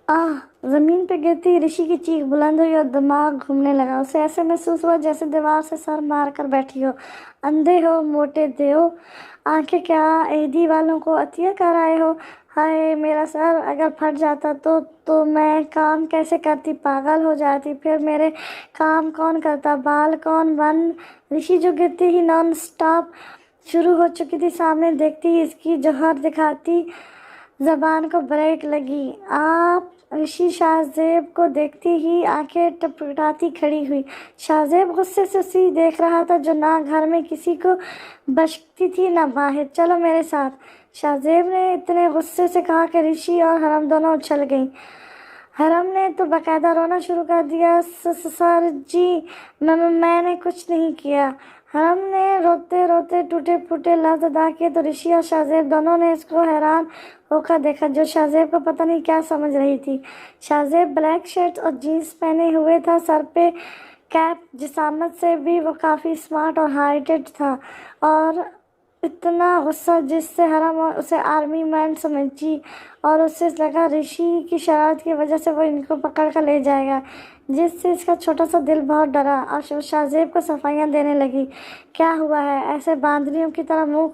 आह! ज़मीन पे गिरते ही ऋषि की चीख बुलंद हुई और दिमाग घूमने लगा। उसे ऐसे महसूस हुआ जैसे दीवार से सर मार कर बैठी हो। अंधे हो, मोटे देहो, आंखें क्या एदी वालों को अतिया कर आए हो। हाय मेरा सर अगर फट जाता तो मैं काम कैसे करती, पागल हो जाती। फिर मेरे काम कौन करता, बाल कौन बन। ऋषि जो गिरते ही नॉन स्टॉप शुरू हो चुकी थी, सामने देखती ही इसकी जौहर दिखाती जबान को ब्रेक लगी। आप ऋषि शाहजेब को देखती ही आंखें टपटाती खड़ी हुई। शाहजेब गुस्से से उसी देख रहा था जो ना घर में किसी को बख्शती थी ना बाहर। चलो मेरे साथ, शाहजेब ने इतने गुस्से से कहा कि ऋषि और हरम दोनों उछल गईं। हरम ने तो बाकायदा रोना शुरू कर दिया। सर जी, मैंने कुछ नहीं किया। हरम ने रोते रोते टूटे फूटे लफ्ज अदा किए तो ऋषि और शाहजेब दोनों ने इसको हैरान होकर देखा, जो शाहजेब को पता नहीं क्या समझ रही थी। शाहजेब ब्लैक शर्ट और जीन्स पहने हुए था, सर पे कैप, जिसामत से भी वो काफ़ी स्मार्ट और हाइटेड था, और इतना गुस्सा जिससे हरम उसे आर्मी मैन समझी, और उससे लगा ऋषि की शरारत की वजह से वो इनको पकड़ कर ले जाएगा, जिससे इसका छोटा सा दिल बहुत डरा और शाहजेब को सफाइयाँ देने लगी। क्या हुआ है, ऐसे बांदरियों की तरह मुंह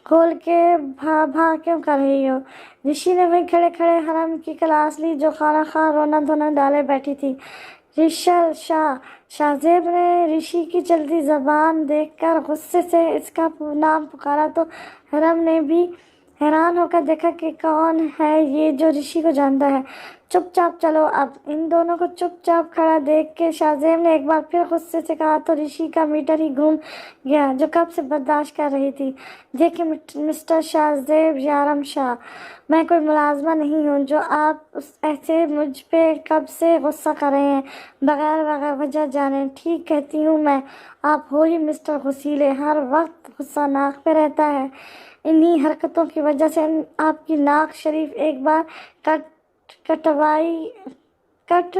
खोल के भा क्यों कर रही हो। ऋषि ने वहीं खड़े खड़े हरम की क्लास ली, जो खाना खा रोना धोना डाले बैठी थी। ऋषल शाह। शाहजेब ने ऋषि की चलती जबान देखकर गुस्से से इसका नाम पुकारा तो हरम ने भी हैरान होकर देखा कि कौन है ये जो ऋषि को जानता है। चुपचाप चलो अब। इन दोनों को चुपचाप खड़ा देख के शाहजेब ने एक बार फिर गुस्से से कहा तो ऋषि का मीटर ही घूम गया, जो कब से बर्दाश्त कर रही थी। देखिए मिस्टर शाहजेब यारम शाह, मैं कोई मुलाजमा नहीं हूँ जो आप ऐसे मुझ पे कब से गुस्सा कर रहे हैं बगैर वजह जाने। ठीक कहती हूँ मैं, आप हो ही मिस्टर गुस्सीले, हर वक्त गुस्सा नाक पे रहता है। इन्हीं हरकतों की वजह से आपकी नाक शरीफ एक बार कटवाई कट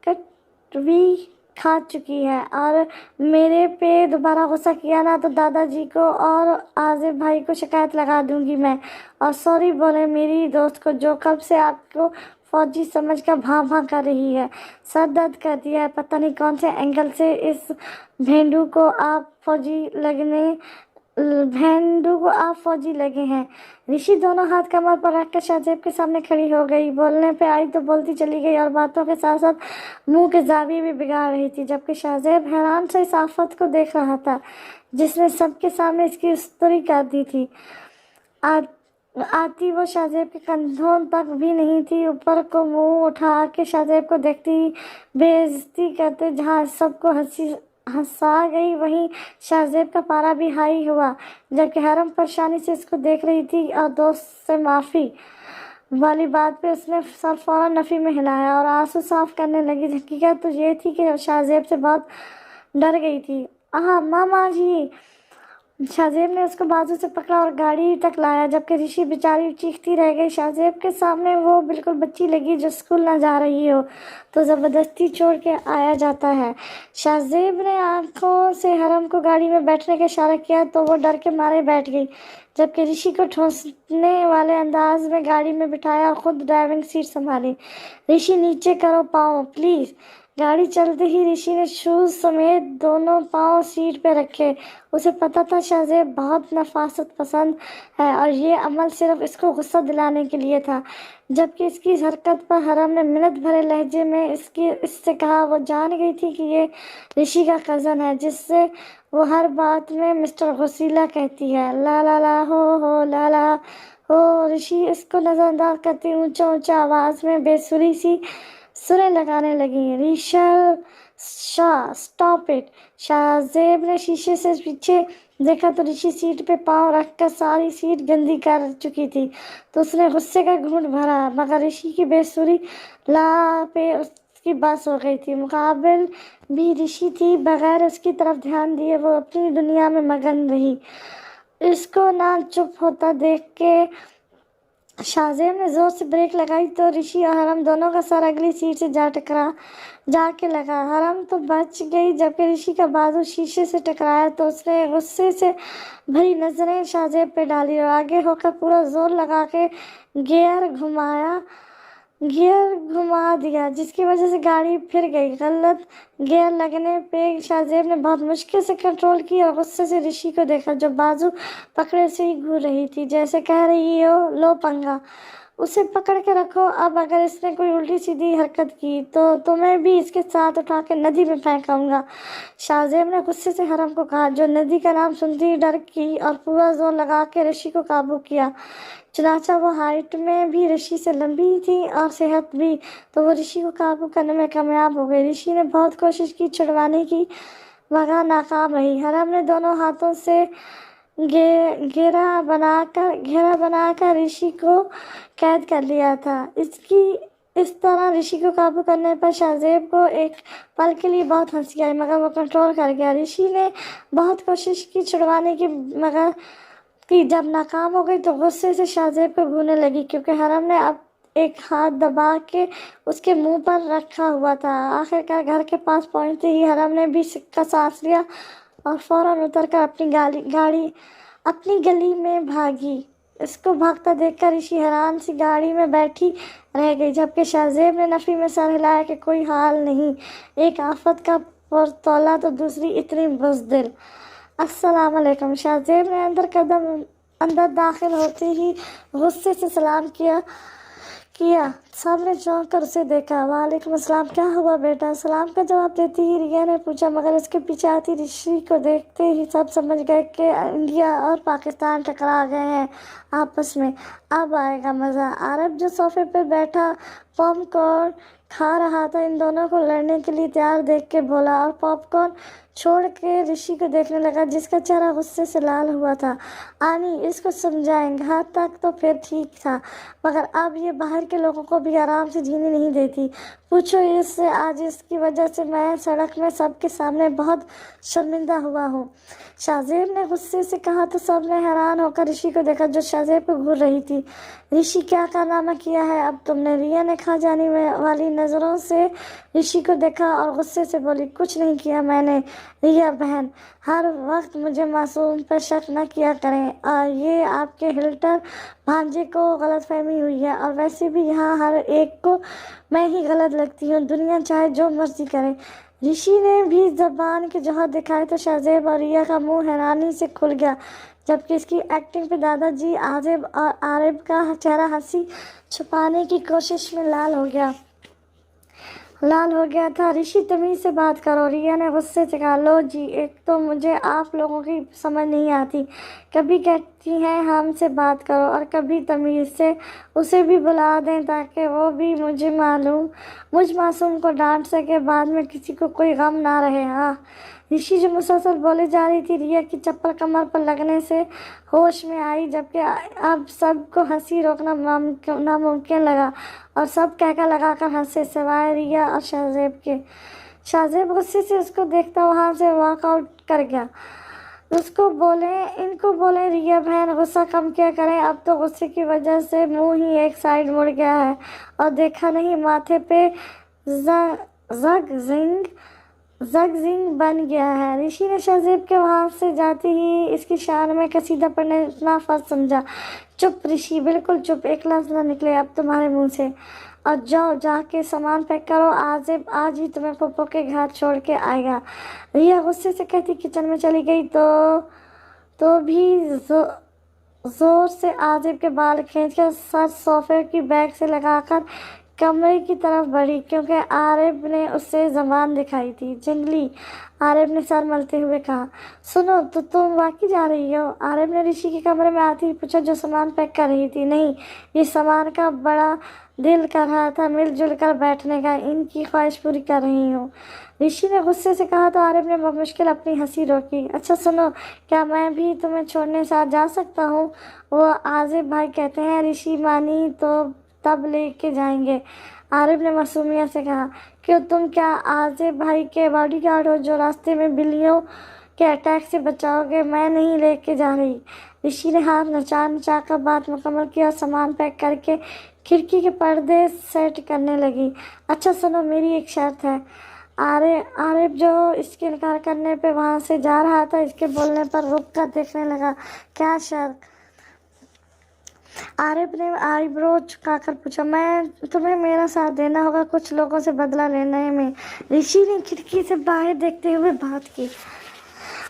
कटवी खा चुकी है, और मेरे पे दोबारा गुस्सा किया ना तो दादाजी को और आजिफ भाई को शिकायत लगा दूंगी मैं। और सॉरी बोले मेरी दोस्त को, जो कब से आपको फौजी समझ कर भां कर रही है। सर दर्द कर दिया है, पता नहीं कौन से एंगल से इस भेंडू को आप फौजी लगे हैं। ऋषि दोनों हाथ कमर पर रखकर शाहजेब के सामने खड़ी हो गई। बोलने पे आई तो बोलती चली गई, और बातों के साथ साथ मुंह के जाविये भी बिगाड़ रही थी, जबकि शाहजेब हैरान से इस आफत को देख रहा था जिसने सबके सामने इसकी उस्तरी कर दी थी। आती वो शाहजेब के कंधों तक भी नहीं थी, ऊपर को मुंह उठा के शाहजेब को देखती बेइज्जती करते जहाँ सबको हंसा गई, वहीं शाहजेब का पारा भी हाई हुआ, जबकि हरम परेशानी से इसको देख रही थी। और दोस्त से माफ़ी वाली बात पे उसने सर फौरन नफ़ी में हिलाया और आंसू साफ करने लगी। हकीकत तो ये थी कि शाहजेब से बहुत डर गई थी। आह मामा जी, शाहजेब ने उसको बाजू से पकड़ा और गाड़ी तक लाया, जबकि ऋषि बेचारी चीखती रह गई। शाहजेब के सामने वो बिल्कुल बच्ची लगी जो स्कूल ना जा रही हो तो ज़बरदस्ती छोड़ के आया जाता है। शाहजेब ने आंखों से हरम को गाड़ी में बैठने का इशारा किया तो वो डर के मारे बैठ गई, जबकि ऋषि को ठूंसने वाले अंदाज में गाड़ी में बिठाया और खुद ड्राइविंग सीट संभाली। ऋषि नीचे करो पाँव प्लीज़। गाड़ी चलते ही ऋषि ने शूज समेत दोनों पाँव सीट पे रखे। उसे पता था शाहजेब बहुत नफासत पसंद है और ये अमल सिर्फ इसको गुस्सा दिलाने के लिए था, जबकि इसकी हरकत पर हरम ने मिन्नत भरे लहजे में इससे कहा। वो जान गई थी कि ये ऋषि का कज़न है, जिससे वो हर बात में मिस्टर गुस्सीला कहती है। ला ला ला हो ला ला हो। ऋषि इसको नज़रअंदाज करती ऊंचा ऊंचा आवाज़ में बेसुरी सी सुरें लगाने लगी। ऋषल शाह स्टॉप इट। शाहजेब ने शीशे से पीछे देखा तो ऋषि सीट पे पाँव रखकर सारी सीट गंदी कर चुकी थी, तो उसने गुस्से का घूंट भरा, मगर ऋषि की बेसुरी ला पे उसकी बस हो गई थी। मुकाबिल भी ऋषि थी, बगैर उसकी तरफ ध्यान दिए वो अपनी दुनिया में मगन रही। इसको ना चुप होता देख के शाहजेब ने जोर से ब्रेक लगाई तो ऋषि और हरम दोनों का सर अगली सीट से जाके लगा। हरम तो बच गई, जबकि ऋषि का बाजू शीशे से टकराया तो उसने गुस्से से भरी नजरें शाहजेब पे डाली और आगे होकर पूरा जोर लगा के गियर घुमाया گیئر گھما دیا، جس کی وجہ سے گاڑی پھر گئی۔ غلط گیئر لگنے پہ شاہ زیب نے بہت مشکل سے کنٹرول کی اور غصے سے رشی کو دیکھا جو بازو پکڑے سے ہی گھور رہی تھی، جیسے کہہ رہی ہو لو پنگا، اسے پکڑ کے رکھو، اب اگر اس نے کوئی الٹی سیدھی حرکت کی تو تمہیں بھی اس کے ساتھ اٹھا کے ندی میں پھینکاؤں گا۔ شاہ زیب نے غصے سے حرم کو کہا، جو ندی کا نام سنتی ہی ڈر کی اور پورا زور لگا کے رشی کو قابو کیا۔ چنانچہ وہ ہائٹ میں بھی رشی سے لمبی تھی اور صحت بھی، تو وہ رشی کو قابو کرنے میں کامیاب ہو گئی۔ رشی نے بہت کوشش کی چھڑوانے کی، مگر ناکام رہی۔ حرم نے دونوں ہاتھوں سے گھیرا بنا کر رشی کو قید کر لیا تھا۔ اس طرح رشی کو قابو کرنے پر شاہ زیب کو ایک پل کے لیے بہت ہنسی آئی، مگر وہ کنٹرول کر گیا۔ رشی نے بہت کوشش کی چھڑوانے کی، مگر جب ناکام ہو گئی تو غصے سے شاہ زیب کو گھورنے لگی، کیونکہ حرم نے اب ایک ہاتھ دبا کے اس کے منہ پر رکھا ہوا تھا۔ آخرکار گھر کے پاس پہنچتے ہی حرم نے بھی سکہ سانس لیا اور فوراً اتر کر اپنی گلی میں بھاگی۔ اس کو بھاگتا دیکھ کر رشی حیران سی گاڑی میں بیٹھی رہ گئی، جبکہ شاہ زیب نے نفی میں سر ہلایا کہ کوئی حال نہیں، ایک آفت کا پرتولا تو دوسری اتنی بزدل۔ السلام علیکم۔ شاہ زیب نے اندر داخل ہوتے ہی غصے سے سلام کیا۔ سب نے چونک کر اسے دیکھا۔ وعلیکم السلام، کیا ہوا بیٹا؟ سلام کا جواب دیتی ہی ریا نے پوچھا، مگر اس کے پیچھے آتی رشی کو دیکھتے ہی سب سمجھ گئے کہ انڈیا اور پاکستان ٹکرا گئے ہیں آپس میں، اب آئے گا مزہ۔ عارف جو صوفے پر بیٹھا پاپ کارن کھا رہا تھا، ان دونوں کو لڑنے کے لیے تیار دیکھ کے بولا اور پاپ کارن چھوڑ کے رشی کو دیکھنے لگا، جس کا چہرہ غصے سے لال ہوا تھا۔ آنی، اس کو سمجھائیں، گھر تک تو پھر ٹھیک تھا، مگر اب یہ باہر کے لوگوں کو بھی آرام سے جینے نہیں دیتی۔ پوچھو اس سے، آج اس کی وجہ سے میں سڑک میں سب کے سامنے بہت شرمندہ ہوا ہوں۔ شاہ زیب نے غصے سے کہا تو سب نے حیران ہو کر رشی کو دیکھا جو شاہ زیب کو گھور رہی تھی۔ رشی، کیا کارنامہ کیا ہے اب تم نے؟ ریا نے کھا جانے والی نظروں سے رشی کو دیکھا اور غصے سے بولی، کچھ نہیں کیا میں نے ریا بہن، ہر وقت مجھے معصوم پر شک نہ کیا کریں، اور یہ آپ کے ہلٹر بھانجے کو غلط فہمی ہوئی ہے، اور ویسے بھی یہاں ہر ایک کو میں ہی غلط لگتی ہوں، دنیا چاہے جو مرضی کرے۔ رشی نے بھی زبان کے جوہر دکھائے تو شاہ زیب اور ریا کا منہ حیرانی سے کھل گیا، جبکہ اس کی ایکٹنگ پہ دادا جی عازب اور عارف کا چہرہ ہنسی چھپانے کی کوشش میں لال ہو گیا تھا۔ رشی، تمیز سے بات کرو، ریا نے غصے سے کہا۔ لو جی، ایک تو مجھے آپ لوگوں کی سمجھ نہیں آتی، کبھی کہتی ہیں ہم سے بات کرو اور کبھی تمیز سے، اسے بھی بلا دیں تاکہ وہ بھی مجھ معصوم کو ڈانٹ سکے، بعد میں کسی کو کوئی غم نہ رہے۔ ہاں، رشی جو مسلسل بولے جا رہی تھی، ریا کی چپل کمر پر لگنے سے ہوش میں آئی، جبکہ اب سب کو ہنسی روکنا ناممکن لگا اور سب کہکا لگا کر ہنسے، سوائے ریا اور شاہ زیب کے۔ شاہ زیب غصے سے اس کو دیکھتا وہاں سے واک آؤٹ کر گیا۔ ان کو بولیں ریا بہن، غصہ کم کیا کریں، اب تو غصے کی وجہ سے منہ ہی ایک سائیڈ مڑ گیا ہے، اور دیکھا نہیں ماتھے پہ زگزنگ بن گیا ہے۔ رشی نے شاہ زیب کے وہاں سے جاتے ہی اس کی شان میں قصیدہ پڑھنے اتنا فرض سمجھا۔ چپ رشی، بالکل چپ، ایک لفظ نہ نکلے اب تمہارے منہ سے، اور جا کے سامان پیک کرو، عازب آج ہی تمہیں پھپھو کے گھر چھوڑ کے آئے گا۔ ریا غصے سے کہتی کچن میں چلی گئی تو بھی زور سے عازب کے بال کھینچ کر سر صوفے کی بیک سے لگا کر کمرے کی طرف بڑھی، کیونکہ عارف نے اسے زبان دکھائی تھی۔ جنگلی، عارف نے سر ملتے ہوئے کہا۔ سنو، تو تم واقعی جا رہی ہو؟ عارف نے رشی کے کمرے میں آتے ہی پوچھا، جو سامان پیک کر رہی تھی۔ نہیں، یہ سامان کا بڑا دل کر رہا تھا مل جل کر بیٹھنے کا، ان کی خواہش پوری کر رہی ہوں، رشی نے غصے سے کہا تو عارف نے بمشکل اپنی ہنسی روکی۔ اچھا سنو، کیا میں بھی تمہیں چھوڑنے ساتھ جا سکتا ہوں؟ وہ عازب بھائی کہتے ہیں رشی مانی تو تب لے کے جائیں گے، عارف نے معصومیت سے کہا۔ کیوں، تم کیا عازب بھائی کے باڈی گارڈ ہو جو راستے میں بلیوں کے اٹیک سے بچاؤ گے؟ میں نہیں لے کے جا رہی۔ رشی نے ہاتھ نچا کر بات مکمل کی اور سامان پیک کر کے کھڑکی کے پردے سیٹ کرنے لگی۔ اچھا سنو، میری ایک شرط ہے۔ عارف جو اس کے انکار کرنے پہ وہاں سے جا رہا تھا، اس کے بولنے پر رک کر دیکھنے لگا۔ کیا شرط؟ आरिफ ने आईब्रो झुकाकर पूछा, मैं तुम्हें मेरा साथ देना होगा कुछ लोगों से बदला लेने में। ऋषि ने खिड़की से बाहर देखते हुए बात की।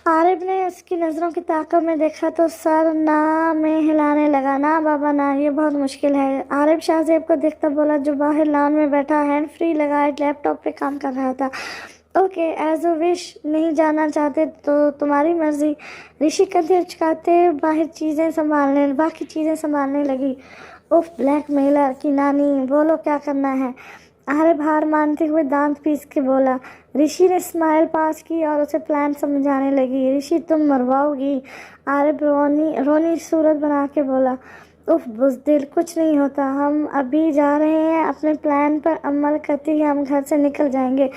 आरिफ ने उसकी नज़रों की ताकत में देखा तो सर ना में हिलाने लगा। ना बाबा ना, ये बहुत मुश्किल है। आरिफ शाहजेब को देखता बोला, जो बाहर लॉन में बैठा हैंड फ्री लगाए लैपटॉप पे काम कर रहा था। Okay, as a wish. नहीं जाना चाहते तो तुम्हारी मर्जी। ऋषि कंधे उचकाते बाकी चीज़ें संभालने लगी। उफ, ब्लैकमेलर की नानी, बोलो क्या करना है। आरिफ हार मानते हुए दांत पीस के बोला। ऋषि ने स्माइल पास की और उसे प्लान समझाने लगी। ऋषि, तुम मरवाओगी। आरिफ रोनी सूरत बना के बोला। उफ बुज़दिल, कुछ नहीं होता। हम अभी जा रहे हैं, अपने प्लान पर अमल करते ही हम घर से निकल जाएंगे।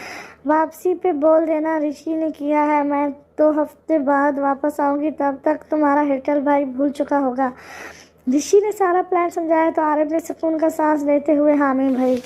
वापसी पे बोल देना ऋषि ने किया है। मैं 2 हफ्ते बाद वापस आऊँगी, तब तक तुम्हारा हिटल भाई भूल चुका होगा। ऋषि ने सारा प्लान समझाया तो आरिफ ने सुकून का सांस लेते हुए हामी भरी।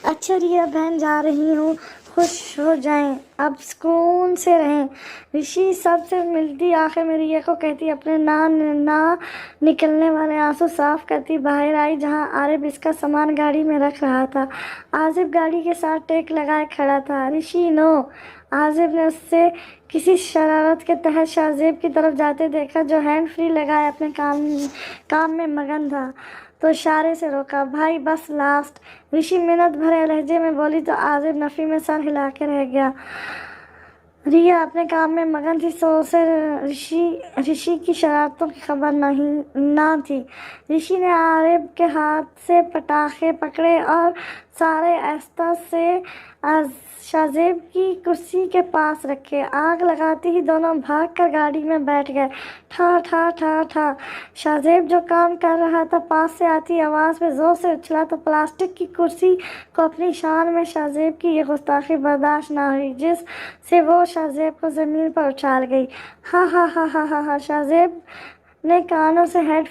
अच्छा रिया बहन, जा रही हूँ, खुश हो जाएं, अब सुकून से रहें। ऋषि सबसे मिलती आंखें में रिया को कहती, अपने ना निकलने वाले आंसू साफ करती बाहर आई, जहाँ आरिफ इसका सामान गाड़ी में रख रहा था। आसिफ गाड़ी के साथ टेक लगाए खड़ा था। ऋषि नो। आसिफ ने उससे किसी शरारत के तहत शाहजेब की तरफ जाते देखा, जो हैंड फ्री लगाए अपने काम में मगन था, तो इशारे से रोका। भाई बस लास्ट। ऋषि मिन्नत भरे लहजे में बोली तो आसिफ नफी में सर हिला के रह गया। रिया अपने काम में मगन थी, सो उसे ऋषि की शरारतों की खबर ना थी। ऋषि ने आरिफ के हाथ से पटाखे पकड़े और सारे आस्ता से शाहजेब की कुर्सी के पास रखे। आग लगाते ही दोनों भागकर गाड़ी में बैठ गए। ठा ठा ठा ठा। शाहजेब जो काम कर रहा था, पास से आती आवाज़ में जोर से उछला तो प्लास्टिक की कुर्सी को अपनी शान में शाहजेब की ये गुस्ताखी बर्दाश्त ना हुई, जिससे वो शाहजेब को ज़मीन पर उछाल गई। हा हा हा हा हा हा। शाहजेब ने कानों से हेड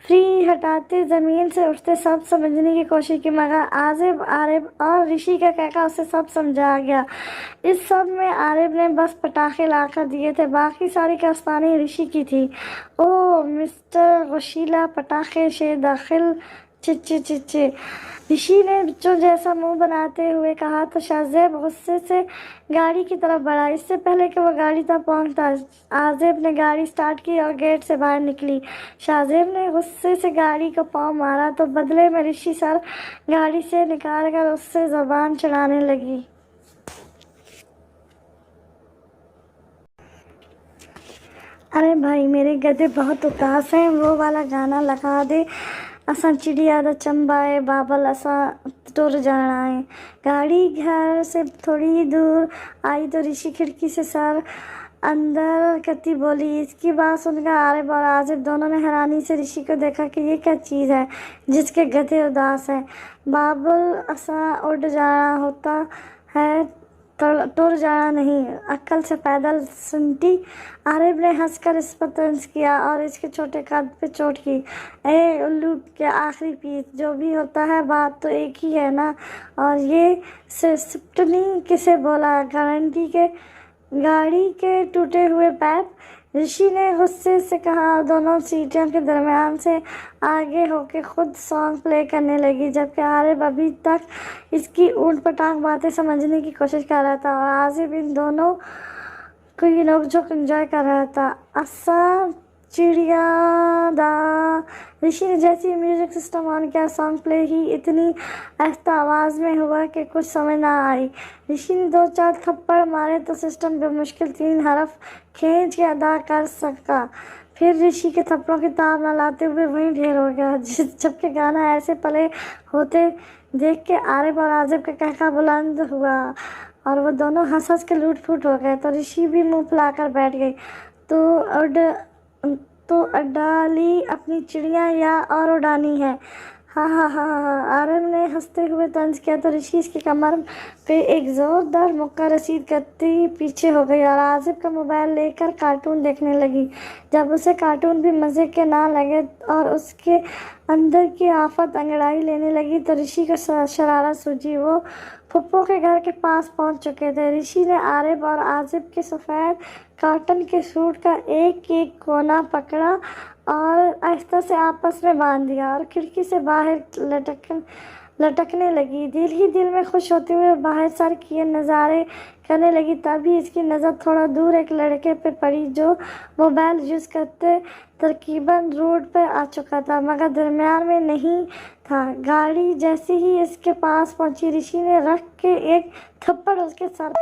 फ्री हटाते ज़मीन से उठते सब समझने की कोशिश की, मगर आरिफ और ऋषि का कहना उसे सब समझा गया। इस सब में आरिफ ने बस पटाखे लाकर दिए थे, बाकी सारी कस्तानी ऋषि की थी। ओ मिस्टर वशीला, पटाखे से दाखिल। चिच्चे चिच्चे। ऋषि ने बच्चों जैसा मुंह बनाते हुए कहा तो शाहजेब गुस्से से गाड़ी की तरफ बढ़ा। इससे पहले कि वो गाड़ी तक पहुंचता, आसिफ ने गाड़ी स्टार्ट की और गेट से बाहर निकली। शाहजेब ने गुस्से से गाड़ी को पाँव मारा तो बदले में ऋषि सर गाड़ी से निकालकर उससे ज़बान चढ़ाने लगी। अरे भाई, मेरे गधे बहुत उदास हैं, वो वाला गाना लगा दे। असां चिड़िया दा चंबाए बाबल, असां टुर जाना है। गाड़ी घर से थोड़ी दूर आई तो ऋषि खिड़की से सर अंदर करती बोली। इसकी बात सुनकर आरिफ और आसिफ दोनों ने हैरानी से ऋषि को देखा कि ये क्या चीज़ है जिसके गधे उदास हैं। बाबुल, असां उड़ जाना होता है, टुर जाना नहीं, अक्ल से पैदल सुनती। आरिफ ने हंसकर इस पर तंज किया और इसके छोटे कद पे चोट की। ए उल्लू के आखिरी पीस, जो भी होता है बात तो एक ही है ना। और ये सिफ्टनी किसे बोला, गाड़ी के टूटे हुए पैप। ऋषि ने गुस्से से कहा। दोनों सीटों के दरमियान से आगे होकर खुद सॉन्ग प्ले करने लगी, जबकि आरिफ अभी तक इसकी ऊँट पटांग बातें समझने की कोशिश कर रहा था और आसिफ इन दोनों को ये नोक-झोंक एंजॉय कर रहा था। असा चिड़िया दा। ऋषि ने जैसे ही म्यूजिक सिस्टम ऑन किया, सॉन्ग प्ले ही इतनी आहिस्ता आवाज़ में हुआ कि कुछ समझ ना आई। ऋषि ने 2-4 थप्पड़ मारे तो सिस्टम बेमुश्किल 3 हरफ खींच के अदा कर सका। फिर ऋषि के थप्पड़ों की ताब न लाते हुए वहीं ढेर हो गया। जबकि गाना ऐसे पले होते देख के आरिफ और आसिफ का कहका बुलंद हुआ और वो दोनों हंस के लूट फूट हो गए। तो ऋषि भी मुंह फुलाकर बैठ गई। तो अडाली अपनी चिड़िया या और उड़ानी है। हा हा हा हा। आरिफ ने हंसते हुए तंज किया तो ऋषि इसकी कमर पे एक जोरदार मुक्का रसीद करती पीछे हो गई और आसिफ का मोबाइल लेकर कार्टून देखने लगी। जब उसे कार्टून भी मज़े के ना लगे और उसके अंदर की आफत अंगड़ाई लेने लगी तो ऋषि को शरारत सूझी। वो फुप्पो के घर के पास पहुंच चुके थे। ऋषि ने आरिफ और आसिफ के सफ़ेद कॉटन के सूट का एक एक कोना पकड़ा اور آہستہ سے آپس میں باندھ دیا اور کھڑکی سے باہر لٹکنے لگی۔ دل ہی دل میں خوش ہوتے ہوئے باہر سر کیے نظارے کرنے لگی۔ تبھی اس کی نظر تھوڑا دور ایک لڑکے پہ پڑی جو موبائل یوز کرتے تقریباً روڈ پہ آ چکا تھا مگر درمیان میں نہیں تھا۔ گاڑی جیسے ہی اس کے پاس پہنچی، رشی نے رکھ کے ایک تھپڑ اس کے سر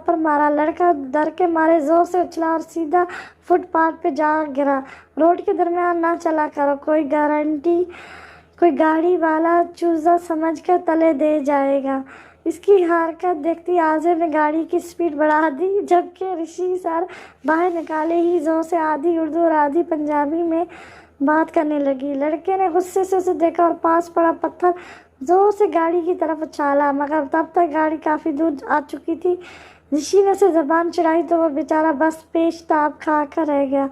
پر مارا۔ لڑکا ڈر کے مارے زور سے اچھلا اور سیدھا فٹ پاتھ پہ جا گرا۔ روڈ کے درمیان نہ چلا کرو، کوئی گاڑی والا چوزا سمجھ کر تلے دے جائے گا۔ اس کی حرکت دیکھتی عازب نے گاڑی کی سپیڈ بڑھا دی، جبکہ رشی سر باہر نکالے ہی زور سے آدھی اردو اور آدھی پنجابی میں بات کرنے لگی۔ لڑکے نے غصے سے اسے دیکھا اور پاس پڑا پتھر زور سے گاڑی کی طرف اچھالا، مگر تب تک گاڑی کافی دور آ چکی تھی۔ رشی نے اسے زبان چڑھائی تو وہ بیچارہ بس پیش تاب کھا کر رہ گیا،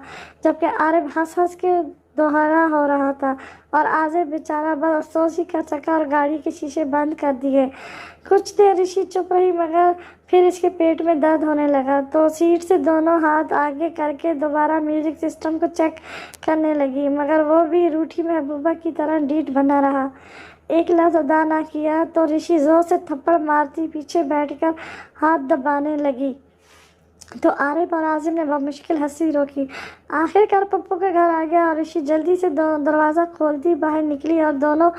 جبکہ عارب ہنس ہنس کے دوہرا ہو رہا تھا اور عازب بیچارہ بس افسوس ہی کر سکا اور گاڑی کے شیشے بند کر دیے۔ کچھ دیر رشی چپ رہی مگر پھر اس کے پیٹ میں درد ہونے لگا تو سیٹ سے دونوں ہاتھ آگے کر کے دوبارہ میوزک سسٹم کو چیک کرنے لگی، مگر وہ بھی روٹھی محبوبہ کی طرح ڈھیٹ بنا رہا۔ ایک لفظ ادا نہ کیا تو رشی زور سے تھپڑ مارتی پیچھے بیٹھ کر ہاتھ دبانے لگی تو عارب اور عازب نے بمشکل ہنسی روکی۔ آخر کار پپو کے گھر آ گیا اور رشی جلدی سے دروازہ کھولتی باہر نکلی اور دونوں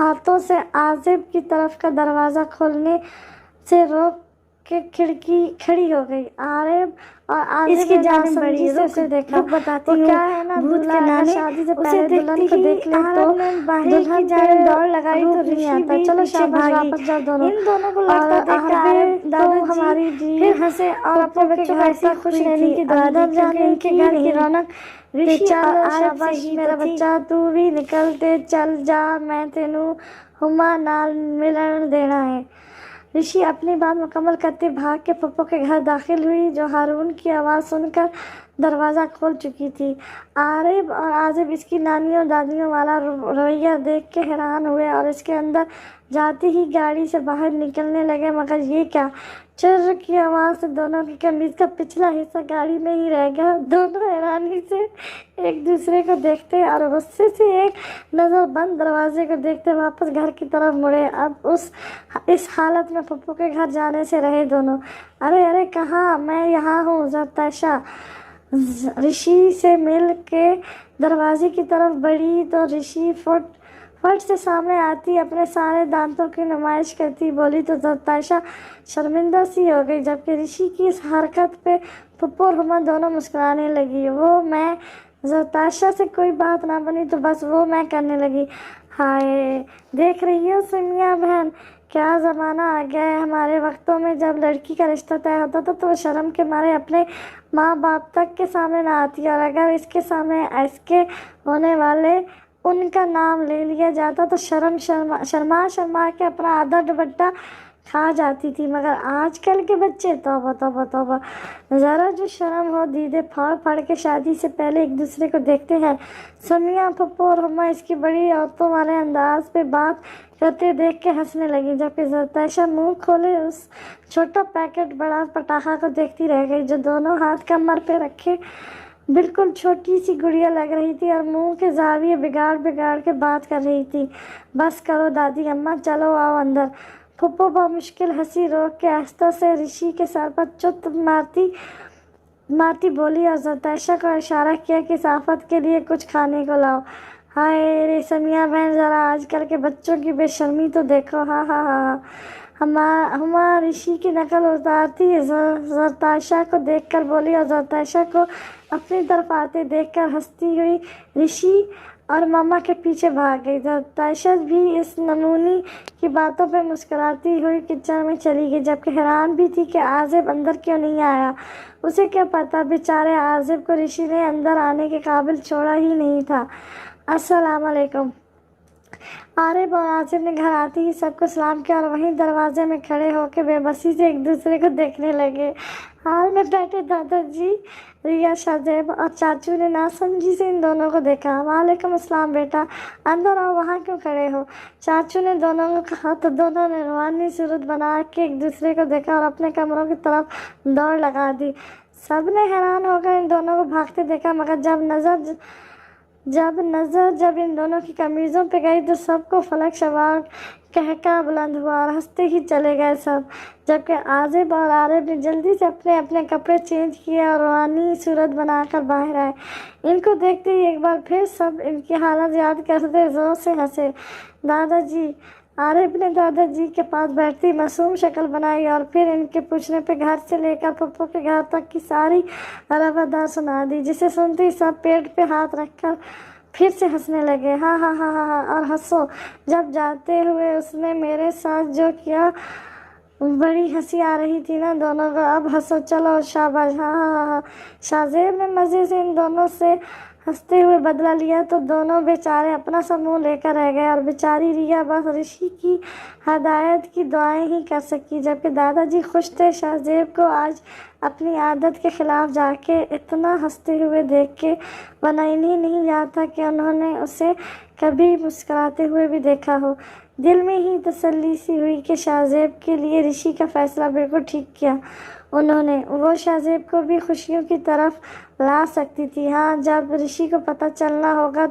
ہاتھوں سے عازب کی طرف کا دروازہ کھولنے سے روک کے کھڑی ہو گئی۔ عارب اور عازب کی جان بڑی سے اسے دیکھا۔ بتاتی ہوں، کیا ہے نا بھوت دولہا کے نانے شادی سے اسے پہلے دلہن کو دیکھ لے تو باہر کی جانب دوڑ لگائی تو رشی رشی بھی چلو پیچھے شاباش بھاگی۔ واپس جاؤ دونوں۔ ان دونوں کو لڑتا دیکھ کر عارب تو ہماری پھر ہنسے اور اپنے بچوں کو ایسی خوش رہنے کی دعا دی کیونکہ ان کے گھر کی رونق رشی اور عارب سے ہی میرا تو تھی۔ بچہ تو بھی نکلتے چل جا، میں تینوں ہما نال ملن دینا ہے۔ رشی اپنی بات مکمل کرتے بھاگ کے پپو کے گھر داخل ہوئی جو ہارون کی آواز سن کر دروازہ کھول چکی تھی۔ عارب اور عازب اس کی نانیوں دادیوں والا رویہ دیکھ کے حیران ہوئے اور اس کے اندر جاتے ہی گاڑی سے باہر نکلنے لگے، مگر یہ کیا! چر کی آواز سے دونوں کی قمیض کا پچھلا حصہ گاڑی میں ہی رہ گیا۔ دونوں حیرانی سے ایک دوسرے کو دیکھتے اور غصے سے ایک نظر بند دروازے کو دیکھتے واپس گھر کی طرف مڑے۔ اب اس حالت میں پپو کے گھر جانے سے رہے دونوں۔ ارے کہاں؟ میں یہاں ہوں زرتشا۔ رشی سے مل کے دروازے کی طرف بڑھی تو رشی فٹ سے سامنے آتی اپنے سارے دانتوں کی نمائش کرتی بولی تو زرتشا شرمندہ سی ہو گئی، جبکہ رشی کی اس حرکت پہ پپو اور ہما دونوں مسکرانے لگی۔ وہ میں زرتشا سے کوئی بات نہ بنی تو بس وہ میں کرنے لگی۔ ہائے دیکھ رہی ہو سمیہ بہن، کیا زمانہ آ گیا ہے۔ ہمارے وقتوں میں جب لڑکی کا رشتہ طے ہوتا تھا تو وہ شرم کے مارے اپنے ماں باپ تک کے سامنے نہ آتی، اور اگر اس کے سامنے ایسکے ہونے والے ان کا نام لے لیا جاتا تو شرما کے اپنا آدھا دوپٹہ کھا جاتی تھی۔ مگر آج کل کے بچے توبہ توبہ توبہ، ذرا جو شرم ہو دیدے پھاڑ کے شادی سے پہلے ایک دوسرے کو دیکھتے ہیں۔ سمیہ، پپو اور ہما اس کی بڑی عورتوں والے انداز پہ بات کرتے دیکھ کے ہنسنے لگی، جبکہ زرتشا منہ کھولے اس چھوٹا پیکٹ بڑا پٹاخہ کو دیکھتی رہ گئی جو دونوں ہاتھ کمر پہ رکھے بالکل چھوٹی سی گڑیا لگ رہی تھی اور منہ کے زاویے بگاڑ کے بات کر رہی تھی۔ بس کرو دادی اماں، چلو آؤ اندر۔ پھپھو بمشکل ہنسی روک کے آہستہ سے رشی کے سر پر چت مارتی بولی اور زرتشا کو اشارہ کیا کہ اس آفت کے لیے کچھ کھانے کو لاؤ۔ ہائے رے سمیہ بہن، ذرا آج کل کے بچوں کی بے شرمی تو دیکھو، ہاں ہاں ہاں۔ ہما رشی کی نقل اتارتی زرتشا کو دیکھ کر بولی اور زرتشا کو اپنی طرف آتے دیکھ کر ہنستی ہوئی رشی اور ماما کے پیچھے بھاگ گئی۔ زرتشا بھی اس نمونی کی باتوں پہ مسکراتی ہوئی کچن میں چلی گئی، جبکہ حیران بھی تھی کہ عازب اندر کیوں نہیں آیا۔ اسے کیا پتا بیچارے عازب کو رشی نے اندر آنے کے قابل چھوڑا ہی نہیں تھا۔ السلام علیکم۔ عارب اور عازب نے گھر آتے ہی سب کو سلام کیا اور وہیں دروازے میں کھڑے ہو کے بے بسی سے ایک دوسرے کو دیکھنے لگے۔ हाल में बैठे दादाजी रिया शाहजेब और चाचू ने नासमझी से इन दोनों को देखा। वालेकुम अस्सलाम बेटा, अंदर आओ, वहाँ क्यों खड़े हो? चाचू ने दोनों को कहा तो दोनों ने रूहानी सूरत बना के एक दूसरे को देखा और अपने कमरों की तरफ दौड़ लगा दी। सबने हैरान होकर इन दोनों को भागते देखा, मगर जब इन दोनों की कमीज़ों पे गई तो सबको फलक शवाक कहका बुलंद हुआ और हंसते ही चले गए सब। जबकि आजिब और आरिफ ने जल्दी से अपने अपने कपड़े चेंज किए और रूहानी सूरत बनाकर बाहर आए। इनको देखते ही एक बार फिर सब इनकी हालत याद करते ज़ोर से हंसे। दादाजी आरिफ ने दादाजी के पास बैठती मासूम शक्ल बनाई और फिर इनके पूछने पे घर से लेकर पप्पू के घर तक की सारी रवादार सुना दी, जिसे सुनते ही सब पेट पे हाथ रखकर फिर से हंसने लगे। हाँ हाँ हाँ हाँ हाँ और हंसो। जब जाते हुए उसने मेरे साथ जो किया, बड़ी हंसी आ रही थी ना दोनों को। अब हंसो, चलो शाबाश। हाँ हाँ हाँ हाँ। शाहजेब ने मज़े से इन दोनों से हंसते हुए बदला लिया तो दोनों बेचारे अपना सा मुँह लेकर रह गए और बेचारी रिया बस ऋषि की हदायत की दुआएं ही कर सकी। जबकि दादाजी खुश थे शाहजेब को आज अपनी आदत के ख़िलाफ़ जाके इतना हंसते हुए देख के, वरना इन्हें नहीं याद था कि उन्होंने उसे कभी मुस्कुराते हुए भी देखा हो। दिल में ही तसल्ली सी हुई कि शाहजेब के लिए ऋषि का फ़ैसला बिल्कुल ठीक किया उन्होंने। वो शाहजेब को भी खुशियों की तरफ ला सकती थी। हाँ, जब ऋषि को पता चलना होगा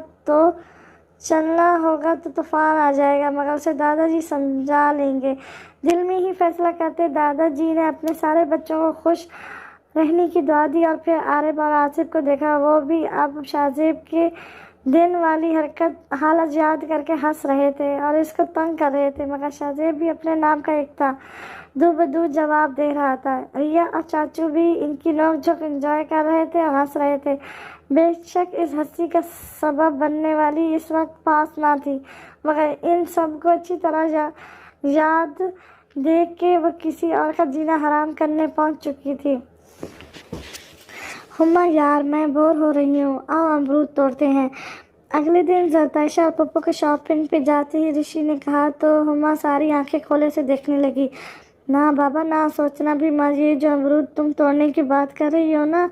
तो तूफान आ जाएगा, मगर उसे दादाजी समझा लेंगे। दिल में ही फैसला करते दादाजी ने अपने सारे बच्चों को खुश रहने की दुआ दी और फिर आरिफ और आसिफ को देखा। वो भी अब शाहजेब के दिन वाली हालत याद करके हंस रहे थे और इसको तंग कर रहे थे, मगर शाहजेब भी अपने नाम का एक था, दो बदू जवाब दे रहा था। रिया और चाचू भी इनकी नोक-झोंक एंजॉय कर रहे थे और हंस रहे थे। बेशक इस हंसी का सबब बनने वाली इस वक्त पास ना थी, मगर इन सबको अच्छी तरह याद देख के वो किसी और का जीना हराम करने पहुंच चुकी थी। हुम्मा यार, मैं बोर हो रही हूँ, आओ अमरूद तोड़ते हैं। अगले दिन जरताशा और पप्पू के शॉपिंग पे जाते ही ऋषि ने कहा तो हुम्मा सारी आंखें खोले से देखने लगी। ना बाबा ना, सोचना भी मत। ये जो अमरूद तुम तोड़ने की बात कर रही हो ना,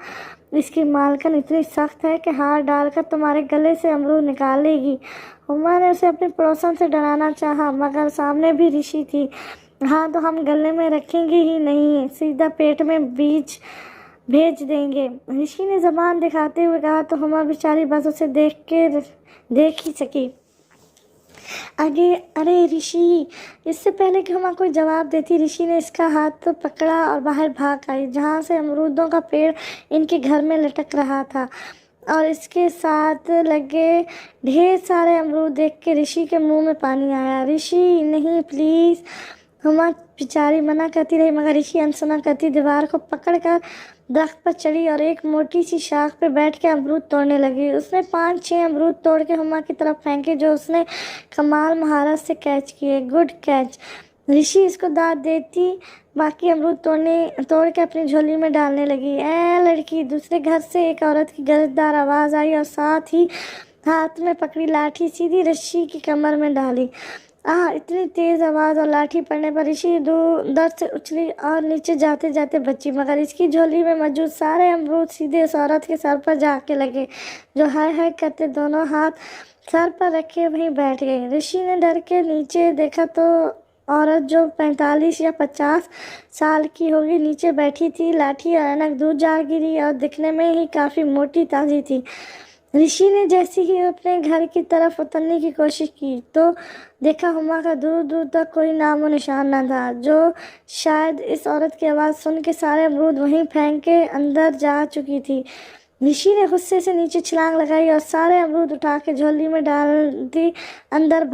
इसकी मालकिन इतनी सख्त है कि हाथ डालकर तुम्हारे गले से अमरूद निकालेगी। हुम्मा ने उसे अपने पड़ोसन से डराना चाहा, मगर सामने भी ऋषि थी। हाँ तो हम गले में रखेंगे ही नहीं, सीधा पेट में भेज देंगे, ऋषि ने ज़बान दिखाते हुए कहा। तो हुम्मा बेचारी बस उसे देख ही सकी। अरे ऋषि, इससे पहले कि हुम्मा कोई जवाब देती, ऋषि ने इसका हाथ तो पकड़ा और बाहर भाग आई, जहाँ से अमरूदों का पेड़ इनके घर में लटक रहा था और इसके साथ लगे ढेर सारे अमरूद देख के ऋषि के मुंह में पानी आया। ऋषि नहीं प्लीज़, हुम्मा बेचारी मना करती रही, मगर ऋषि अनसुना करती दीवार को पकड़कर दरख्त पर चढ़ी और एक मोटी सी शाख पे बैठ के अमरूद तोड़ने लगी। उसने 5-6 अमरूद तोड़ के हुम्मा की तरफ फेंके, जो उसने कमाल महारत से कैच किए। Good catch. ऋषि इसको दाद देती बाकी अमरूद तोड़ के अपनी झोली में डालने लगी। ए लड़की, दूसरे घर से एक औरत की गरजदार आवाज़ आई और साथ ही हाथ में पकड़ी लाठी सीधी ऋषि की कमर में डाली। इतनी तेज़ आवाज़ और लाठी पड़ने पर ऋषि दर्द से उछली और नीचे जाते जाते बची, मगर इसकी झोली में मौजूद सारे अमरूद सीधे उस औरत के सर पर जाके लगे, जो हाय हाय करते दोनों हाथ सर पर रखे वहीं बैठ गई। ऋषि ने डर के नीचे देखा तो औरत, जो 45 या 50 साल की होगी, नीचे बैठी थी। लाठी अचानक दूर जा गिरी और दिखने में ही काफ़ी मोटी ताज़ी थी। ऋषि ने जैसे ही अपने घर की तरफ उतरने की कोशिश की तो देखा हुम्मा का दूर दूर तक कोई नामो निशान न था, जो शायद इस औरत की आवाज़ सुन के सारे अमरूद वहीं फेंक के अंदर जा चुकी थी। ऋषि ने गुस्से से नीचे छलांग लगाई और सारे अमरूद उठा के झोली में डालती अंदर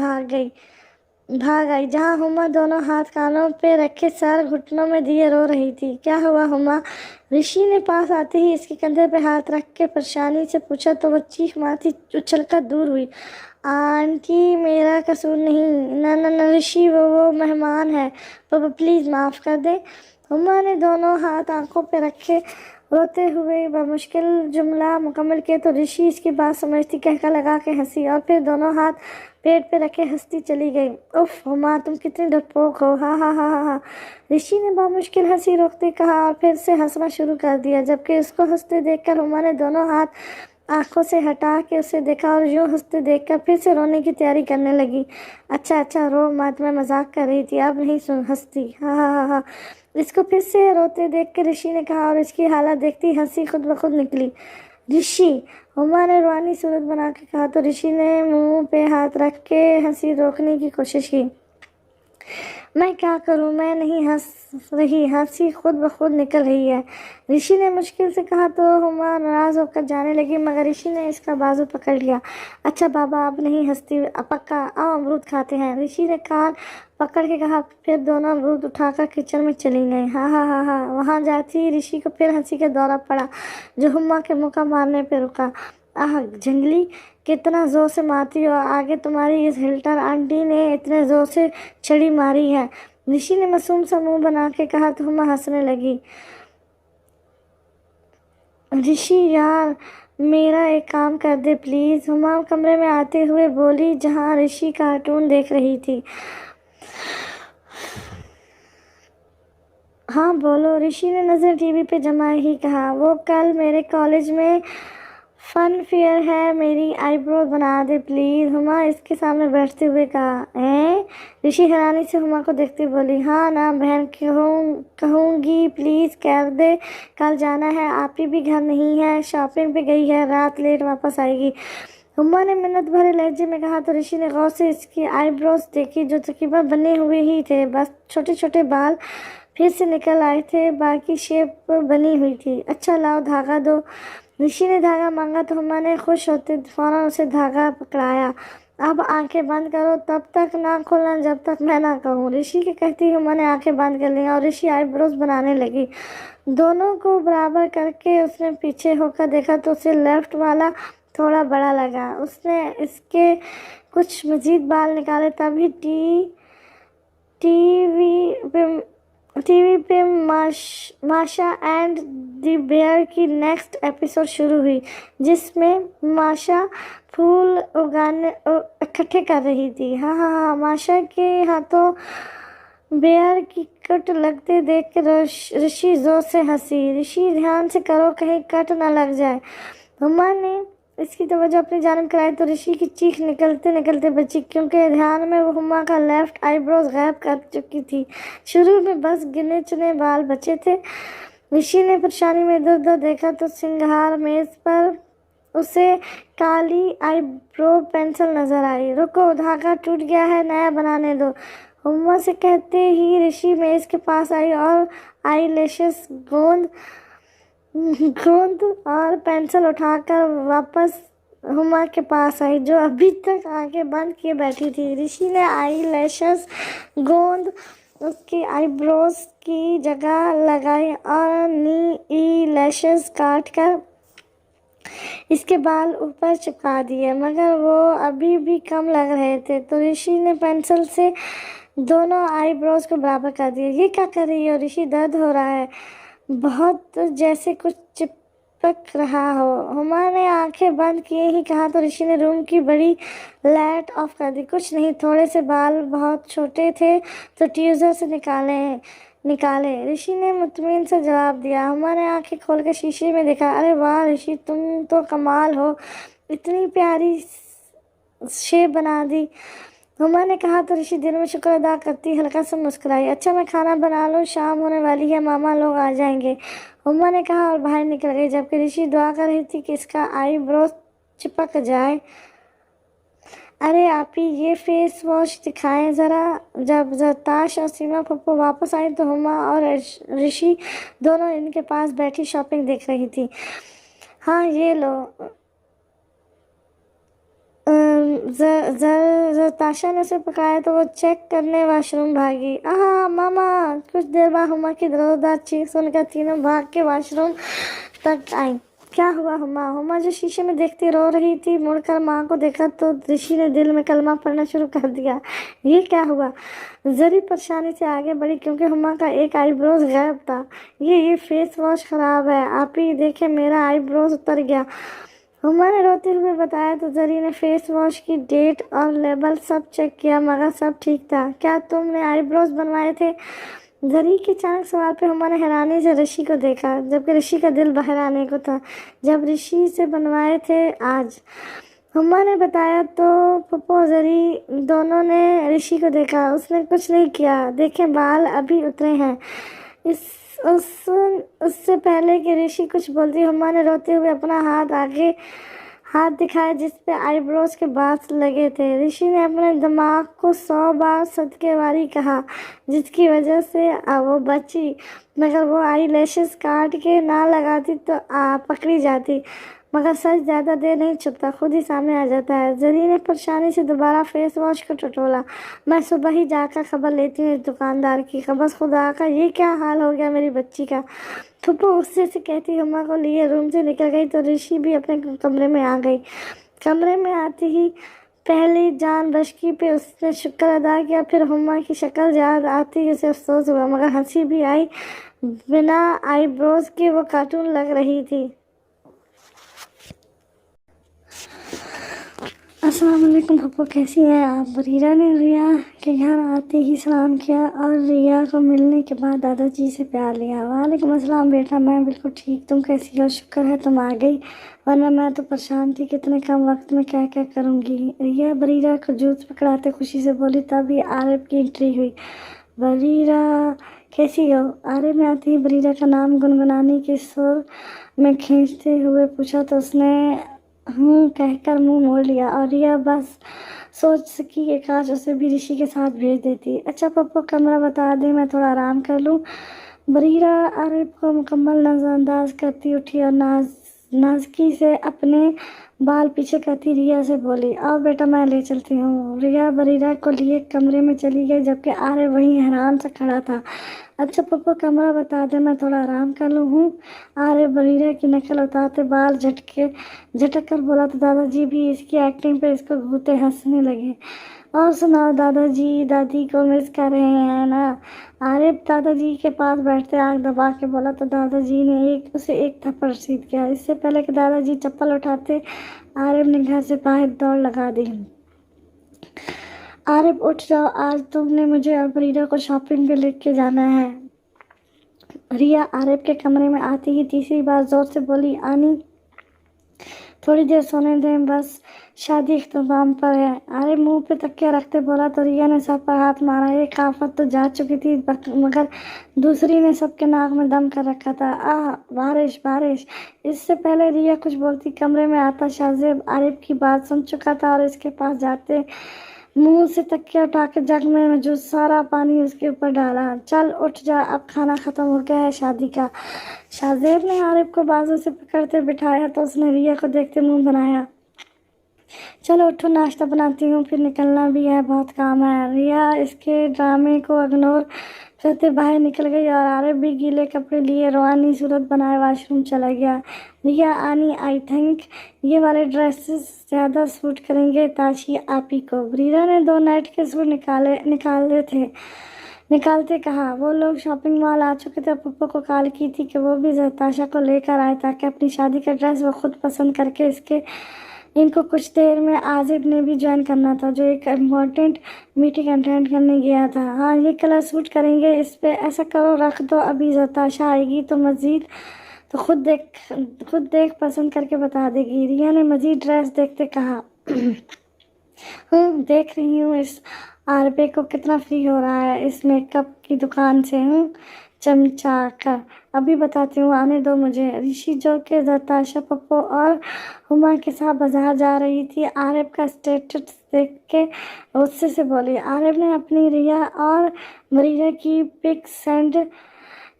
भाग आई, जहाँ हुम्मा दोनों हाथ कानों पे रखे सर घुटनों में दिए रो रही थी। क्या हुआ हुम्मा? ऋषि ने पास आते ही इसके कंधे पे हाथ रख के परेशानी से पूछा तो वह चीख मारती उछलकर दूर हुई। आंटी, मेरा कसूर नहीं। न ऋषि, वो मेहमान है, पापा प्लीज़ माफ़ कर दे। हुम्मा ने दोनों हाथ आंखों पे रखे रोते हुए बमुश्किल जुमला मुकम्मल किया तो ऋषि इसकी बात समझती कहका लगा के हंसी और फिर दोनों हाथ पेट पे रखे हंसती चली गई। उफ हुमा, तुम कितनी डरपोक हो, हा हा हा हा हा। ऋषि ने बामुश्किल हंसी रोकते कहा और फिर से हंसना शुरू कर दिया, जबकि उसको हंसते देखकर हुमा ने दोनों हाथ आंखों से हटा के उसे देखा और यूं हंसते देखकर फिर से रोने की तैयारी करने लगी। अच्छा अच्छा रो मत, मैं मजाक कर रही थी, अब नहीं सुन हंसती, हा हा हा हा। इसको फिर से रोते देख के ऋषि ने कहा और इसकी हालत देखती हंसी खुद ब खुद निकली। ऋषि, हुमा ने रूहानी सूरत बना के कहा तो ऋषि ने मुंह पे हाथ रख के हंसी रोकने की कोशिश की। मैं क्या करूं, मैं नहीं हंस रही, हंसी खुद ब खुद निकल रही है, ऋषि ने मुश्किल से कहा तो हुमा नाराज होकर जाने लगी, मगर ऋषि ने इसका बाजू पकड़ लिया। अच्छा बाबा, अब नहीं हंसती, पक्का, आओ अमरूद खाते हैं, ऋषि ने कान पकड़ के कहा। फिर दोनों अमरूद उठाकर किचन में चली गई। हाँ हाँ हाँ हाँ। वहाँ जाती ऋषि को फिर हंसी का दौरा पड़ा, जो हुमा के मुक्का मारने पे रुका। आह जंगली, कितना जोर से मारती हो, आगे तुम्हारी इस हिल्टर आंटी ने इतने जोर से छड़ी मारी है, ऋषि ने मासूम सा मुंह बना के कहा तो हुमा हंसने लगी। ऋषि यार, मेरा एक काम कर दे प्लीज, हुमा कमरे में आते हुए बोली, जहाँ ऋषि कार्टून देख रही थी। हाँ बोलो, ऋषि ने नज़र टीवी पे जमाए ही कहा। वो कल मेरे कॉलेज में फन फेयर है, मेरी आईब्रो बना दे प्लीज, हुमा इसके सामने बैठते हुए कहा। ऋषि हैरानी से हुमा को देखती बोली, हाँ ना बहन, कहूँगी प्लीज कर दे, कल जाना है, आपी भी घर नहीं है, शॉपिंग पे गई है, रात लेट वापस आएगी, हुमा ने मिन्नत भरे लहजे में कहा। तो ऋषि ने गौर से इसकी आईब्रोज देखी, जो तकरीबन बने हुए ही थे, बस छोटे छोटे बाल फिर से निकल आए थे, बाकी शेप बनी हुई थी। अच्छा लाओ धागा दो, ऋषि ने धागा मांगा तो हुमा ने खुश होते फौरन उसे धागा पकड़ाया। अब आंखें बंद करो, तब तक ना खोलना जब तक मैं ना कहूँ, ऋषि के कहती हुमा ने आंखें बंद कर ली और ऋषि आईब्रोज बनाने लगी। दोनों को बराबर करके उसने पीछे होकर देखा तो उसे लेफ्ट वाला थोड़ा बड़ा लगा। उसने इसके कुछ मजीद बाल निकाले, तभी टीवी पे माशा एंड द बेयर की नेक्स्ट एपिसोड शुरू हुई, जिसमें माशा फूल इकट्ठे कर रही थी। हाँ हाँ हाँ। माशा के हाथों बेयर की कट लगते देख के ऋषि जोर से हंसी। ऋषि ध्यान से करो, कहीं कट ना लग जाए। हुमा ने इसकी तवज्जो अपनी जानब कराई तो ऋषि की चीख निकलते निकलते बची, क्योंकि ध्यान में वो हुमा का लेफ्ट आईब्रोज गायब कर चुकी थी। शुरू में बस गिने चुने बाल बचे थे। ऋषि ने परेशानी में इधर उधर देखा तो सिंगार मेज पर उसे काली आईब्रो पेंसिल नजर आई। रुको, धागा टूट गया है, नया बनाने दो, हुमा से कहते ही ऋषि मेज के पास आई और आई लैशेस गोंद और पेंसिल उठाकर वापस हुमा के पास आई, जो अभी तक आंखें बंद किए बैठी थी। ऋषि ने आई लैशेस गोंद उसकी आईब्रोज की जगह लगाई और नी लैशेस काट कर इसके बाल ऊपर चिपका दिए, मगर वो अभी भी कम लग रहे थे। तो ऋषि ने पेंसिल से दोनों आईब्रोज को बराबर कर दिया। ये क्या कर रही हो ऋषि, दर्द हो रहा है बहुत, जैसे कुछ चिपक रहा हो, हुमा ने आंखें बंद किए ही कहा। तो ऋषि ने रूम की बड़ी लाइट ऑफ कर दी। कुछ नहीं, थोड़े से बाल बहुत छोटे थे तो ट्यूजर से निकाले, ऋषि ने मुतमिन से जवाब दिया। हुमा ने आंखें खोल कर शीशे में देखा। अरे वाह ऋषि, तुम तो कमाल हो, इतनी प्यारी शेप बना दी, हुमा ने कहा। तो ऋषि दिल में शुक्र अदा करती हल्का सा मुस्कुराई। अच्छा मैं खाना बना लूँ, शाम होने वाली है, मामा लोग आ जाएंगे, हुमा ने कहा और बाहर निकल गई, जबकि ऋषि दुआ कर रही थी कि इसका आईब्रो चिपक जाए। अरे आपी, ये फेस वॉश दिखाएं ज़रा। जब जरताश और सीमा पप्पू वापस आई तो हुमा और ऋषि दोनों इनके पास बैठी शॉपिंग देख रही थी। हाँ ये लो, जरताशा ने उसे पकाया तो वो चेक करने वॉशरूम भागी। आहा मामा, कुछ देर बाद हुमा की दरोदार चीख सुनकर तीनों भाग के वॉशरूम तक आई। क्या हुआ हुमा? हुमा जो शीशे में देखती रो रही थी, मुड़कर माँ को देखा तो ऋषि ने दिल में कलमा पढ़ना शुरू कर दिया। ये क्या हुआ? जरी परेशानी से आगे बढ़ी क्योंकि हुमा का एक आईब्रोज गायब था। ये फेस वॉश खराब है, आप ही देखे मेरा आईब्रोज उतर गया, हुमा ने रोते हुए बताया। तो जरी ने फेस वॉश की डेट और लेबल सब चेक किया मगर सब ठीक था। क्या तुमने आईब्रोज बनवाए थे? जरी के अचानक सवाल पे हुमा ने हैरानी से ऋषि को देखा, जबकि ऋषि का दिल बहराने को था। जब ऋषि से बनवाए थे आज, हुमा ने बताया। तो पप्पो जरी दोनों ने ऋषि को देखा। उसने कुछ नहीं किया, देखे बाल अभी उतरे हैं। उससे पहले कि ऋषि कुछ बोलती, हुमा ने रोते हुए अपना हाथ दिखाया जिस पे आईब्रोज के बाल लगे थे। ऋषि ने अपने दिमाग को 100 बार सदके वारी कहा, जिसकी वजह से वो बची, मगर वो आई लैशेस काट के ना लगाती तो पकड़ी जाती। मगर सच ज़्यादा देर नहीं छुपता, खुद ही सामने आ जाता है। जरी ने परेशानी से दोबारा फेस वॉश को टटोला। मैं सुबह ही जाकर खबर लेती हूँ इस दुकानदार की। बस खुदा का, ये क्या हाल हो गया मेरी बच्ची का? फुप्पो गुस्से से कहती हुमा को लिए रूम से निकल गई तो ऋषि भी अपने कमरे में आ गई। कमरे में आती ही पहली जान बशकी पे उसने शुक्र अदा किया, फिर हुमा की शक्ल याद आती उसे अफसोस हुआ, मगर हंसी भी आई। बिना आईब्रोज के वो कार्टून लग रही थी। अस्सलाम वालेकुम पप्पो, कैसी हैं आप? बरीरा ने रिया के घर आते ही सलाम किया और रिया को मिलने के बाद दादाजी से प्यार लिया। वालेकुम अस्सलाम बेटा, मैं बिल्कुल ठीक, तुम कैसी हो? शुक्र है तुम आ गई, वरना मैं तो परेशान थी कितने कम वक्त में क्या क्या करूँगी। रिया बरीरा को जूस पकड़ाते खुशी से बोली। तभी आरिफ की एंट्री हुई। बरीरा कैसी हो? आरिफ में आते ही बरीरा का नाम गुनगुनाने के सुर में खींचते हुए पूछा तो उसने कहकर मुंह मोड़ लिया और रिया बस सोच सकी कि काश उसे भी ऋषि के साथ भेज देती। अच्छा पप्पो, कमरा बता दे, मैं थोड़ा आराम कर लूँ। बरीरा आरिफ को मुकम्मल नज़रअंदाज करती उठी और नाजकी से अपने बाल पीछे करती रिया से बोली, आओ बेटा मैं ले चलती हूँ। रिया बरीरा को लिए कमरे में चली गई, जबकि आरिफ वहीं हैरान सा खड़ा था। अच्छा पप्पो, कमरा बता दे, मैं थोड़ा आराम कर लूँ हूँ। आरिफ बरीरा की नकल उतारते बाल झटक कर बोला तो दादाजी भी इसकी एक्टिंग पे इसको घूरते हंसने लगे। और सुनाओ दादाजी, दादी को मिस कर रहे हैं ना? आरिफ दादाजी के पास बैठते आग दबा के बोला तो दादाजी ने उसे एक थप्पड़ रसीद किया। इससे पहले कि दादाजी चप्पल उठाते, आरिफ ने घर से बाहर दौड़ लगा दी। आरिफ उठ जाओ, आज तुमने मुझे और बरीरा को शॉपिंग पे लेके जाना है। रिया आरिफ के कमरे में आती ही तीसरी बार जोर से बोली, आनी थोड़ी देर सोने दें, बस शादी इख्तिताम पर है। आरिफ मुंह पे तकिया रखते बोला तो रिया ने सर पर हाथ मारा। एक आफत तो जा चुकी थी मगर दूसरी ने सबके नाक में दम कर रखा था। बारिश बारिश। इससे पहले रिया कुछ बोलती कमरे में आता शाहजेब आरिफ की बात सुन चुका था और इसके पास जाते मुंह से तकिया उठा के जग में मौजूद सारा पानी उसके ऊपर डाला। चल उठ जा, अब खाना खत्म हो गया है शादी का। शाहजेब ने आरिफ को बाजू से पकड़ते बिठाया तो उसने रिया को देखते मुंह बनाया। चलो उठो, नाश्ता बनाती हूँ, फिर निकलना भी है, बहुत काम है। रिया इसके ड्रामे को इग्नोर करते बाहर निकल गई और आरिफ भी गीले कपड़े लिए रूहानी सूरत बनाए वॉशरूम चला गया। रिया, आनी आई थिंक ये वाले ड्रेसेस ज़्यादा सूट करेंगे ताशी आपी को। बरीरा ने 2 नाइट के सूट निकालते कहा। वो लोग शॉपिंग मॉल आ चुके थे। पप्पो को कॉल की थी कि वो भी जताशा को लेकर आए ताकि अपनी शादी का ड्रेस वो खुद पसंद करके इनको कुछ देर में आजिब ने भी ज्वाइन करना था, जो एक इम्पोर्टेंट मीटिंग अटेंड करने गया था। हाँ, ये कलर सूट करेंगे इस पे, ऐसा करो रख दो, अभी जताशा आएगी तो मज़ीद तो खुद देख पसंद करके बता देगी। रिया ने मज़ीद ड्रेस देखते कहा। देख रही हूँ इस आरबे को कितना फ्री हो रहा है इस मेकअप की दुकान से। चमचा कर अभी बताती हूँ, आने दो मुझे। ऋषि जो के जताशा पप्पो और हुमा के साथ बाजार जा रही थी, आरिफ का स्टेटस देख के गुस्से से बोली। आरिफ ने अपनी रिया और बरीरा की पिक सेंड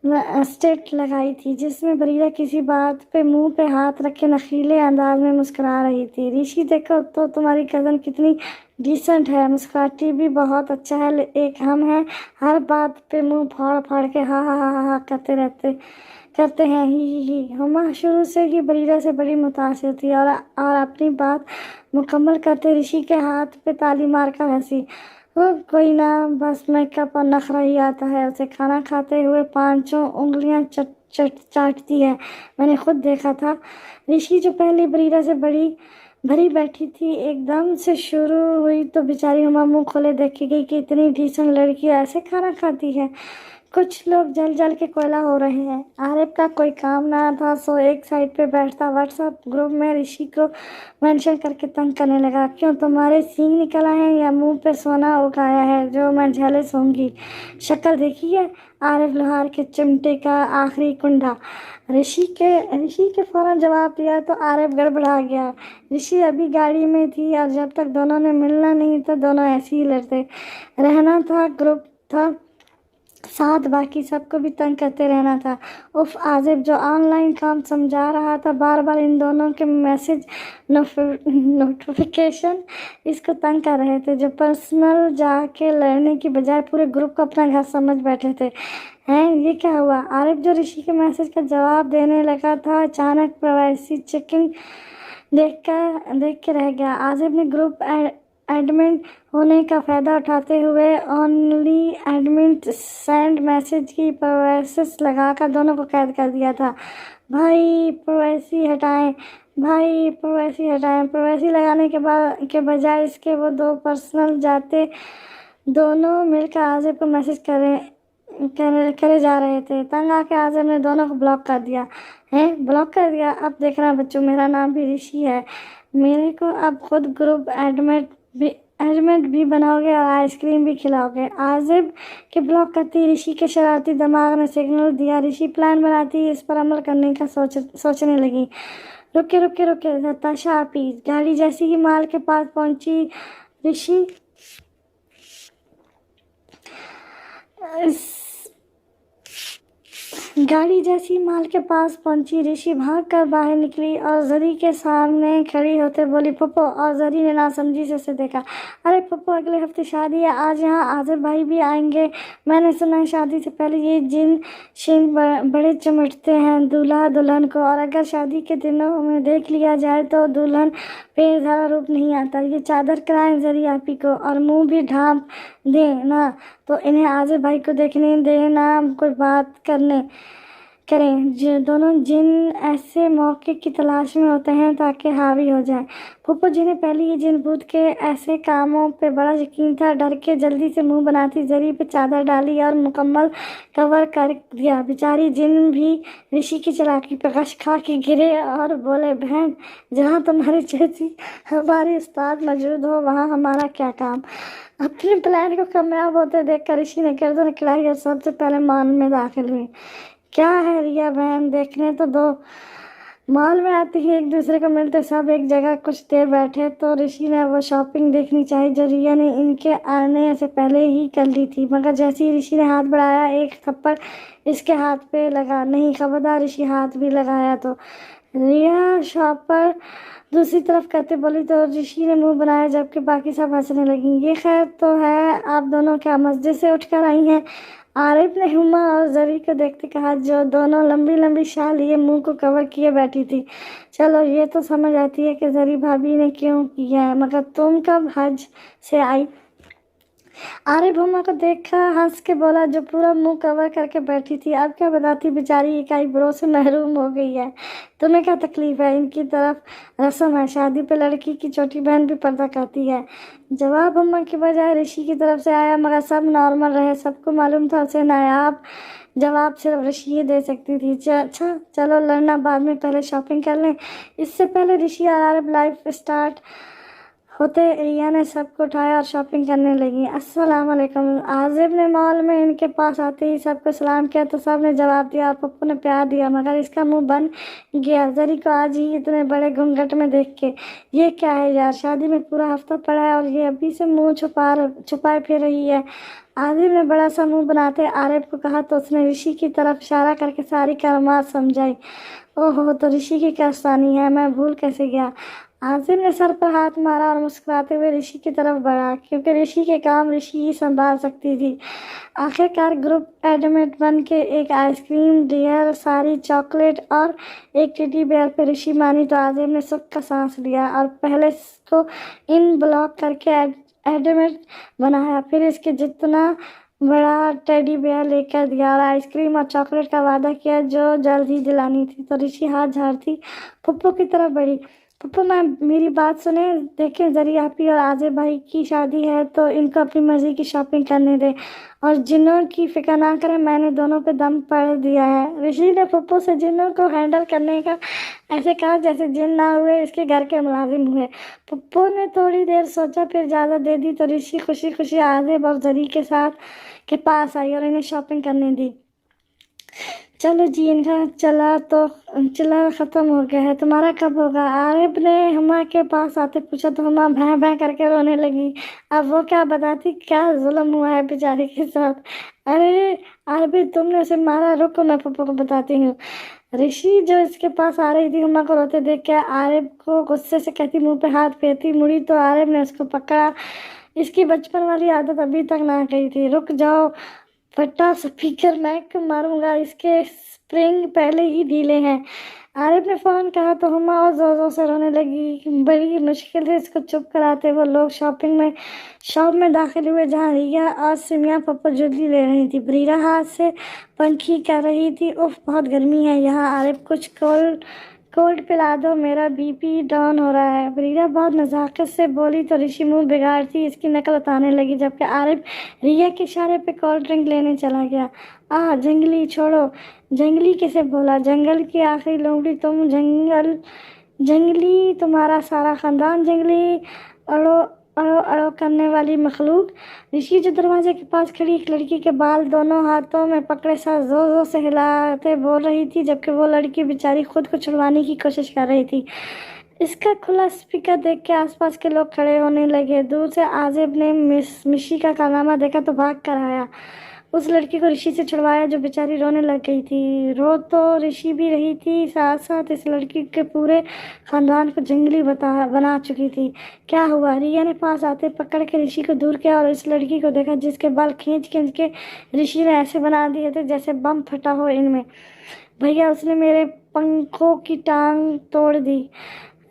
स्टेट लगाई थी जिसमें बरीरा किसी बात पे मुंह पे हाथ रखे नखीले अंदाज में मुस्कुरा रही थी। ऋषि, देखो तो तुम्हारी कज़न कितनी डिसेंट है, मुस्कुराती भी बहुत अच्छा है। एक हम हैं हर बात पे मुंह फाड़ फाड़ के हा करते रहते। کرتے ہیں ہی۔ ہما شروع سے ہی بریرہ سے بڑی متاثر تھی اور اپنی بات مکمل کرتے رشی کے ہاتھ پہ تالی مار کر ہنسی۔ وہ کوئی نہ، بس میک اپ اور نخرہ ہی آتا ہے اسے، کھانا کھاتے ہوئے پانچوں انگلیاں چاٹتی ہے، میں نے خود دیکھا تھا۔ رشی جو پہلی بریرہ سے بھری بیٹھی تھی ایک دم سے شروع ہوئی تو بیچاری ہما منہ کھولے دیکھی گئی کہ اتنی ڈیسنٹ لڑکی ایسے کھانا کھاتی ہے۔ کچھ لوگ جل کے کوئلہ ہو رہے ہیں۔ عارف کا کوئی کام نہ تھا سو ایک سائڈ پہ بیٹھتا واٹس ایپ گروپ میں رشی کو مینشن کر کے تنگ کرنے لگا، کیوں تمہارے سینگ نکل آئے ہیں یا منہ پہ سونا اگایا ہے جو میں جھیلس ہوں گی؟ شکل دیکھی ہے عارف لوہار کے چمٹے کا آخری کنڈا۔ رشی کے فوراً جواب دیا تو عارف گڑبڑا گیا۔ رشی ابھی گاڑی میں تھی اور جب تک دونوں نے ملنا نہیں تو دونوں ایسے ہی لڑتے رہنا تھا، گروپ تھا ساتھ، باقی سب کو بھی تنگ کرتے رہنا تھا۔ عازب جو آن لائن کام سمجھا رہا تھا، بار بار ان دونوں کے میسج نوٹیفیکیشن اس کو تنگ کر رہے تھے، جو پرسنل جا کے لڑنے کی بجائے پورے گروپ کو اپنا گھر سمجھ بیٹھے تھے۔ یہ کیا ہوا؟ عارف جو رشی کے میسج کا جواب دینے لگا تھا اچانک پرائیویسی چیکنگ دیکھ کے رہ گیا۔ عازب نے گروپ ایڈمن ہونے کا فائدہ اٹھاتے ہوئے اونلی ایڈمن سینڈ میسج کی پرائیویسی لگا کر دونوں کو قید کر دیا تھا۔ بھائی پرائیویسی ہٹائیں۔ پرائیویسی لگانے کے بجائے اس کے وہ دو پرسنل جاتے دونوں مل کر عازب کو میسج کرے جا رہے تھے۔ تنگ آ کے عازب نے دونوں کو بلاک کر دیا۔ اب دیکھنا بچوں، میرا نام بھی رشی ہے، میرے کو اب خود گروپ ایڈمن بھی بناؤ گے اور آئس کریم بھی کھلاؤ گے؟ عازب کے بلاک کرتی رشی کے شرارتی دماغ نے سگنل دیا۔ رشی پلان بناتی اس پر عمل کرنے کا سوچنے لگی۔ رکے نتاشا پلیز۔ گاڑی جیسی ہی مال کے پاس پہنچی رشی بھاگ کر باہر نکلی اور زری کے سامنے کھڑی ہوتے بولی پھپھو، اور زری نے ناسمجھی سے اسے دیکھا۔ ارے پھپھو، اگلے ہفتے شادی ہے، آج یہاں عازب بھائی بھی آئیں گے۔ میں نے سنا ہے شادی سے پہلے یہ جن شین بڑے چمٹتے ہیں دولہا دلہن کو، اور اگر شادی کے دنوں میں دیکھ لیا جائے تو دلہن پہ ذرا روپ نہیں آتا۔ یہ چادر کرائیں زری آپی کو اور منہ بھی ڈھانپ دیں نا تو انہیں عازب بھائی کو دیکھنے دیں نا، کوئی بات کریں۔ دونوں جن ایسے موقع کی تلاش میں ہوتے ہیں تاکہ حاوی ہو جائیں۔ پھپھو جنہیں پہلے ہی جن بھوت کے ایسے کاموں پہ بڑا یقین تھا، ڈر کے جلدی سے منہ بناتی زری پہ چادر ڈالی اور مکمل کور کر دیا۔ بیچاری جن بھی رشی کی چالاکی پہ غش کھا کے گرے اور بولے، بہن جہاں تمہاری جیسی ہماری استاد موجود ہو وہاں ہمارا کیا کام؟ اپنے پلان کو کامیاب ہوتے دیکھ کر رشی نے گردن کھلائی اور سب سے پہلے مال میں داخل ہوئی۔ کیا ہے ریا بہن، دیکھنے تو دو۔ مال میں آتے ہی ایک دوسرے کو ملتے سب ایک جگہ کچھ دیر بیٹھے تو رشی نے وہ شاپنگ دیکھنی چاہی جو ریا نے ان کے آنے سے پہلے ہی کر لی تھی، مگر جیسے ہی رشی نے ہاتھ بڑھایا ایک تھپڑ اس کے ہاتھ پہ لگا۔ نہیں خبردار، رشی ہاتھ بھی لگایا تو ریا شاپ پر دوسری طرف کرتے بولی تو رشی نے منہ بنایا جبکہ باقی سب ہنسنے لگیں۔ یہ خیر تو ہے، آپ دونوں کیا مسجد سے اٹھ کر آئی ہیں؟ عارف نے ہما اور زری کو دیکھتے کہا، جو دونوں لمبی لمبی شال لیے منہ کو کور کیے بیٹھی تھی۔ چلو یہ تو سمجھ آتی ہے کہ زری بھابھی نے کیوں کیا ہے، مگر تم کب حج سے آئی؟ عارف ہما کو دیکھا ہنس کے بولا، جو پورا منہ کور کر کے بیٹھی تھی۔ اب کیا بتاتی، بیچاری ایک آئی برو سے محروم ہو گئی ہے۔ تمہیں کیا تکلیف ہے؟ ان کی طرف رسم ہے، شادی پہ لڑکی کی چھوٹی بہن بھی پردہ کرتی ہے۔ جواب ہما کی بجائے رشی کی طرف سے آیا، مگر سب نارمل رہے۔ سب کو معلوم تھا اسے نایاب جواب صرف رشی ہی دے سکتی تھی۔ اچھا چلو لڑنا بعد میں، پہلے شاپنگ کر لیں۔ اس سے پہلے رشی اور عارف لائف اسٹارٹ ہوتے ریا نے سب کو اٹھایا اور شاپنگ کرنے لگی۔ السلام علیکم۔ عازب نے مال میں ان کے پاس آتے ہی سب کو سلام کیا تو سب نے جواب دیا اور پپو نے پیار دیا، مگر اس کا منہ بن گیا زری کو آج ہی اتنے بڑے گھونگھٹ میں دیکھ کے۔ یہ کیا ہے یار، شادی میں پورا ہفتہ پڑا ہے اور یہ ابھی سے منہ چھپائے پھر رہی ہے۔ عازب نے بڑا سا منہ بناتے عارف کو کہا تو اس نے رشی کی طرف اشارہ کر کے ساری کرامات سمجھائی۔ اوہو، تو رشی کی کیا ثانی ہے، میں بھول کیسے گیا۔ आसिम ने सर पर हाथ मारा और मुस्कुराते हुए ऋषि की तरफ बढ़ा, क्योंकि ऋषि के काम ऋषि ही संभाल सकती थी। आखिरकार ग्रुप एडमिट बन के एक आइसक्रीम, डियर, सारी चॉकलेट और एक टेडी बेयर पे ऋषि मानी तो आसिम ने सुख का सांस लिया और पहले इसको इन ब्लॉक करके एडमिट बनाया, फिर इसके जितना बड़ा टेडी बेयर लेकर दिया और आइसक्रीम और चॉकलेट का वादा किया जो जल्द ही दिलानी थी। तो ऋषि हाथ झाड़ती पप्पू की तरफ बढ़ी। पप्पू मैम, मेरी बात सुने, देखें जरी आपी और आजिब भाई की शादी है तो इनको अपनी मर्जी की शॉपिंग करने दें और जिन्नों की फिक्र ना करें, मैंने दोनों पे दम पड़ दिया है। ऋषि ने पप्पू से जिन्नों को हैंडल करने का ऐसे कहा जैसे जिन ना हुए इसके घर के मुलाजिम हुए। पप्पू ने थोड़ी देर सोचा, फिर इजाज़त दे दी तो ऋषि खुशी खुशी आजिब और जरी के साथ के पास आई और इन्हें शॉपिंग करने दी। चलो जी, इनका चला ख़त्म हो गया है, तुम्हारा कब होगा? आरिफ ने हुमा के पास आते पूछा तो हुमा भैं भैं करके रोने लगी। अब वो क्या बताती क्या जुल्म हुआ है बेचारी के साथ। अरे आरिफ, तुमने उसे मारा, रुको मैं पप्पू को बताती हूँ। ऋषि जो इसके पास आ रही थी हुमा को रोते देख के आरिफ को गुस्से से कहती, मुंह पे हाथ फेरती मुड़ी तो आरिफ ने उसको पकड़ा। इसकी बचपन वाली आदत अभी तक ना गई थी। रुक जाओ फटा स्पीकर मैं मारूंगा, इसके स्प्रिंग पहले ही ढीले हैं। आरिफ ने फ़ौरन कहा तो हुमा और ज़ोर से रोने लगी। बड़ी मुश्किल से इसको चुप कराते वो लोग शॉप में दाखिल हुए, जहाँ रिया और सिमिया पप्पू जुल्ली ले रही थी। बरीरा हाथ से पंखी कर रही थी, उफ बहुत गर्मी है यहाँ, आरिफ कुछ कोल्ड पिला दो, मेरा बीपी डाउन हो रहा है। बरीरा बहुत नज़ाकत से बोली तो ऋषि मुंह बिगाड़ती इसकी नकल उतारने लगी, जबकि आरिफ रिया के इशारे पे कोल्ड ड्रिंक लेने चला गया। जंगली छोड़ो। जंगली किसे बोला? जंगल की आखिरी लोमड़ी तुम, जंगली तुम्हारा सारा खानदान, जंगली अड़ो अड़ो अड़ो करने वाली मखलूक। ऋषि जो दरवाजे के पास खड़ी एक लड़की के बाल दोनों हाथों में पकड़े साथ जोर से हिलाते बोल रही थी, जबकि वो लड़की बेचारी खुद को छुड़वाने की कोशिश कर रही थी। इसका खुला स्पीकर देख के आसपास के लोग खड़े होने लगे। दूर से आजिब ने मिशी का कारनामा देखा तो भाग कर आया, उस लड़की को ऋषि से छुड़वाया जो बेचारी रोने लग गई थी। रो तो ऋषि भी रही थी, साथ साथ इस लड़की के पूरे खानदान को जंगली बना चुकी थी। क्या हुआ? रिया ने पास आते पकड़ के ऋषि को दूर किया और इस लड़की को देखा जिसके बाल खींच के ऋषि ने ऐसे बना दिए थे जैसे बम फटा हो इनमें। भैया, उसने मेरे पंखों की टांग तोड़ दी,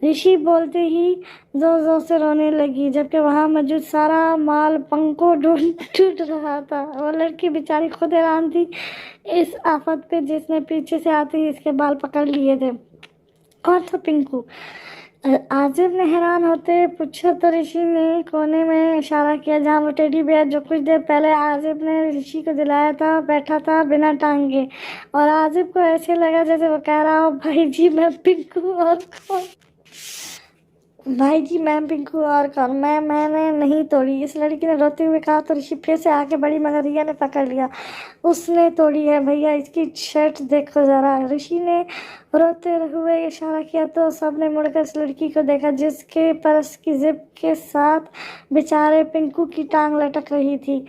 ऋषि बोलते ही जोर से रोने लगी, जबकि वहाँ मौजूद सारा माल पंखों टूट रहा था। वो लड़की बेचारी खुद हैरान थी इस आफत पे जिसने पीछे से आते ही इसके बाल पकड़ लिए थे। कौन था पिंकू? आजिब ने हैरान होते पूछा तो ऋषि ने कोने में इशारा किया जहाँ वो टेडी बेयर जो कुछ देर पहले आजिब ने ऋषि को दिलाया था बैठा था बिना टांगे, और आजिब को ऐसे लगा जैसे वो कह रहा हो, भाई जी मैं पिंकू और कौन? भाई जी मैं पिंकू और कौन? मैंने नहीं तोड़ी, इस लड़की ने रोते हुए कहा तो ऋषि फिर से आके बढ़ी, मगर रिया ने पकड़ लिया। उसने तोड़ी है भैया, इसकी शर्ट देखो जरा। ऋषि ने रोते हुए इशारा किया तो सबने मुड़कर इस लड़की को देखा जिसके पर्स की जिप के साथ बेचारे पिंकू की टांग लटक रही थी।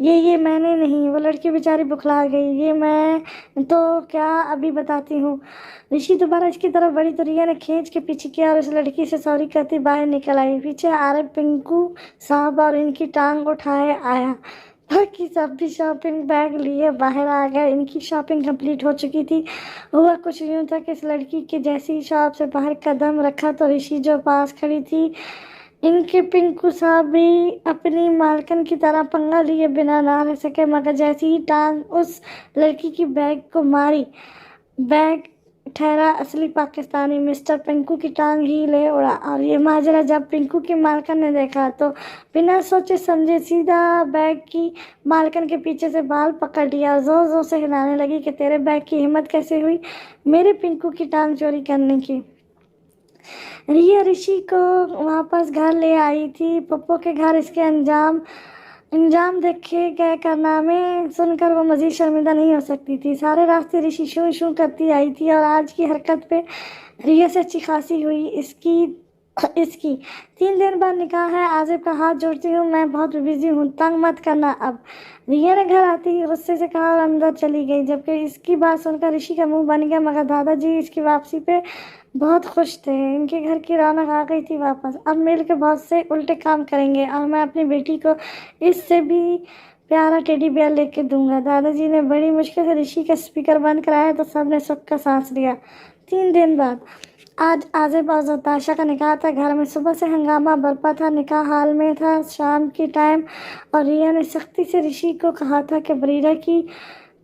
ये मैंने नहीं, वो लड़की बेचारी बुखला गई। ये मैं तो क्या अभी बताती हूँ। ऋषि दोबारा इसकी तरफ बढ़ी तो रिया ने खींच के पीछे किया और इस लड़की से सॉरी कहती बाहर निकल आई। पीछे आरिफ पिंकू साहब और इनकी टांग उठाए आया। बाकी सब भी शॉपिंग बैग लिए बाहर आ गए। इनकी शॉपिंग कंप्लीट हो चुकी थी। हुआ कुछ यूँ था कि इस लड़की के जैसी शॉप से बाहर कदम रखा तो ऋषि जो पास खड़ी थी, इनके पिंकू साहब भी अपनी मालकन की तरह पंगा लिए बिना ना रह सके, मगर जैसी ही टांग उस लड़की की बैग को मारी, बैग ठहरा असली पाकिस्तानी मिस्टर पिंकू की टांग ही ले उड़ा। और ये माजरा जब पिंकू की मालकन ने देखा तो बिना सोचे समझे सीधा बैग की मालकन के पीछे से बाल पकड़ लिया, जोर से हिलाने लगी कि तेरे बैग की हिम्मत कैसे हुई मेरे पिंकू की टांग चोरी करने की। रिया ऋषि को वापस घर ले आई थी। पप्पू के घर इसके अंजाम देखे गए कारनामे सुनकर वो मजीद शर्मिंदा नहीं हो सकती थी। सारे रास्ते ऋषि शू शू करती आई थी और आज की हरकत पे रिया से अच्छी खासी हुई। इसकी 3 दिन बाद निकाह है। आजिब का हाथ जोड़ती हूँ, मैं बहुत बिजी हूँ, तंग मत करना अब। रिया ने घर आते ही गुस्से से कहा और अंदर चली गई, जबकि इसकी बात सुनकर ऋषि का मुंह बन गया, मगर दादाजी इसकी वापसी पे بہت خوش تھے، ان کے گھر کی رونق آ گئی تھی واپس۔ اب مل کے بہت سے الٹے کام کریں گے اور میں اپنی بیٹی کو اس سے بھی پیارا ٹیڈی بیئر لے کے دوں گا۔ دادا جی نے بڑی مشکل سے رشی کا اسپیکر بند کرایا تو سب نے سکھ کا سانس لیا۔ 3 دن بعد آج عازب اور زتاشا کا نکاح تھا۔ گھر میں صبح سے ہنگامہ برپا تھا، نکاح حال میں تھا شام کی ٹائم، اور ریا نے سختی سے رشی کو کہا تھا کہ بریرہ کی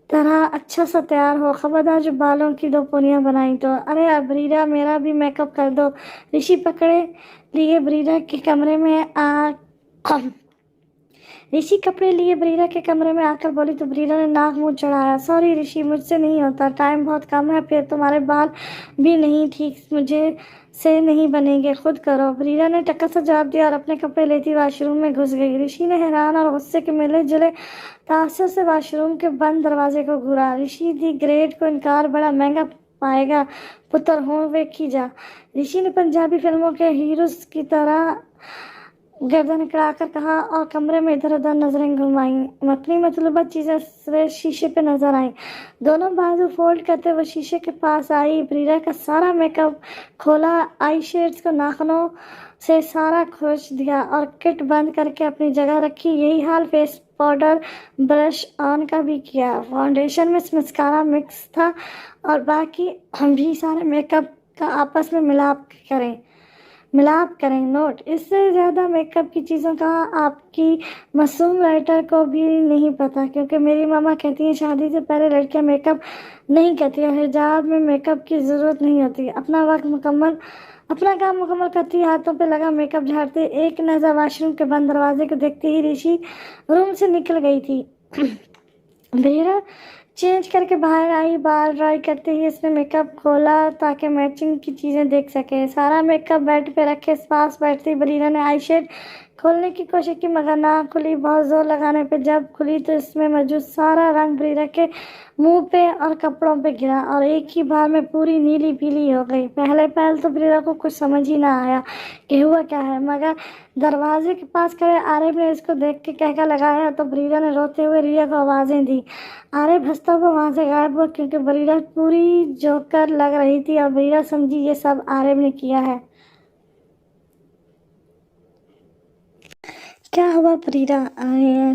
طرح اچھا سا تیار ہو، خبردار جو بالوں کی 2 پونیاں بنائیں تو۔ ارے بریرہ میرا بھی میک اپ کر دو۔ رشی پکڑے لیے بریرہ کے کمرے میں رشی کپڑے لیے بریرہ کے کمرے میں آ کر بولی تو بریرہ نے ناک منہ چڑھایا۔ سوری رشی، مجھ سے نہیں ہوتا، ٹائم بہت کم ہے، پھر تمہارے بال بھی نہیں ٹھیک مجھے سے نہیں بنیں گے، خود کرو۔ بریرہ نے ٹکر سے جواب دیا اور اپنے کپڑے لیتی واش روم میں گھس گئی۔ رشی نے حیران اور غصے کے ملے جلے تاثر سے واش روم کے بند دروازے کو گھورا۔ رشی دی گریٹ کو انکار بڑا مہنگا پائے گا، پتر ہوں ویکھی جا۔ رشی نے پنجابی فلموں کے ہیروز کی طرح گردن اکڑا کر کہا اور کمرے میں ادھر ادھر نظریں گھمائیں۔ اپنی مطلوبہ چیزیں شیشے پہ نظر آئیں۔ دونوں بازو فولڈ کرتے وہ شیشے کے پاس آئی، بریرہ کا سارا میک اپ کھولا، آئی شیڈز کو ناخنوں سے سارا کھرچ دیا اور کٹ بند کر کے اپنی جگہ رکھی۔ یہی حال فیس پاؤڈر برش آن کا بھی کیا، فاؤنڈیشن میں مسکارا مکس تھا اور باقی بھی سارے میک اپ کا آپس میں ملاپ کریں۔ نوٹ: اس سے زیادہ میک اپ کی چیزوں کا آپ کی معصوم رائٹر کو بھی نہیں پتا، کیونکہ میری ماما کہتی ہیں شادی سے پہلے لڑکیاں میک اپ نہیں کرتی اور حجاب میں میک اپ کی ضرورت نہیں ہوتی۔ اپنا کام مکمل کرتی ہاتھوں پہ لگا میک اپ جھاڑتے ایک نظر واش روم کے بند دروازے کو دیکھتے ہی رشی روم سے نکل گئی تھی۔ بریرہ چینج کر کے باہر آئی، بال ڈرائی کرتے ہی اس نے میک اپ کھولا تاکہ میچنگ کی چیزیں دیکھ سکے۔ سارا میک اپ بیڈ پہ رکھے پاس بیٹھتی بریرہ نے آئی شیڈ کھولنے کی کوشش کی مگر نہ کھلی۔ بہت زور لگانے پہ جب کھلی تو اس میں موجود سارا رنگ بریرہ کے منہ پہ اور کپڑوں پہ گرا اور ایک ہی بار میں پوری نیلی پیلی ہو گئی۔ پہل تو بریرہ کو کچھ سمجھ ہی نہ آیا کہ ہوا کیا ہے، مگر دروازے کے پاس کھڑے عارف نے اس کو دیکھ کے کہکا لگایا تو بریرہ نے روتے ہوئے ریا کو آوازیں دی۔ عارف ہنستا ہوا وہاں سے غائب ہوا کیونکہ بریرہ پوری جوکر لگ رہی تھی اور بریرہ سمجھی یہ سب عارف نے کیا ہے۔ کیا ہوا بریرہ؟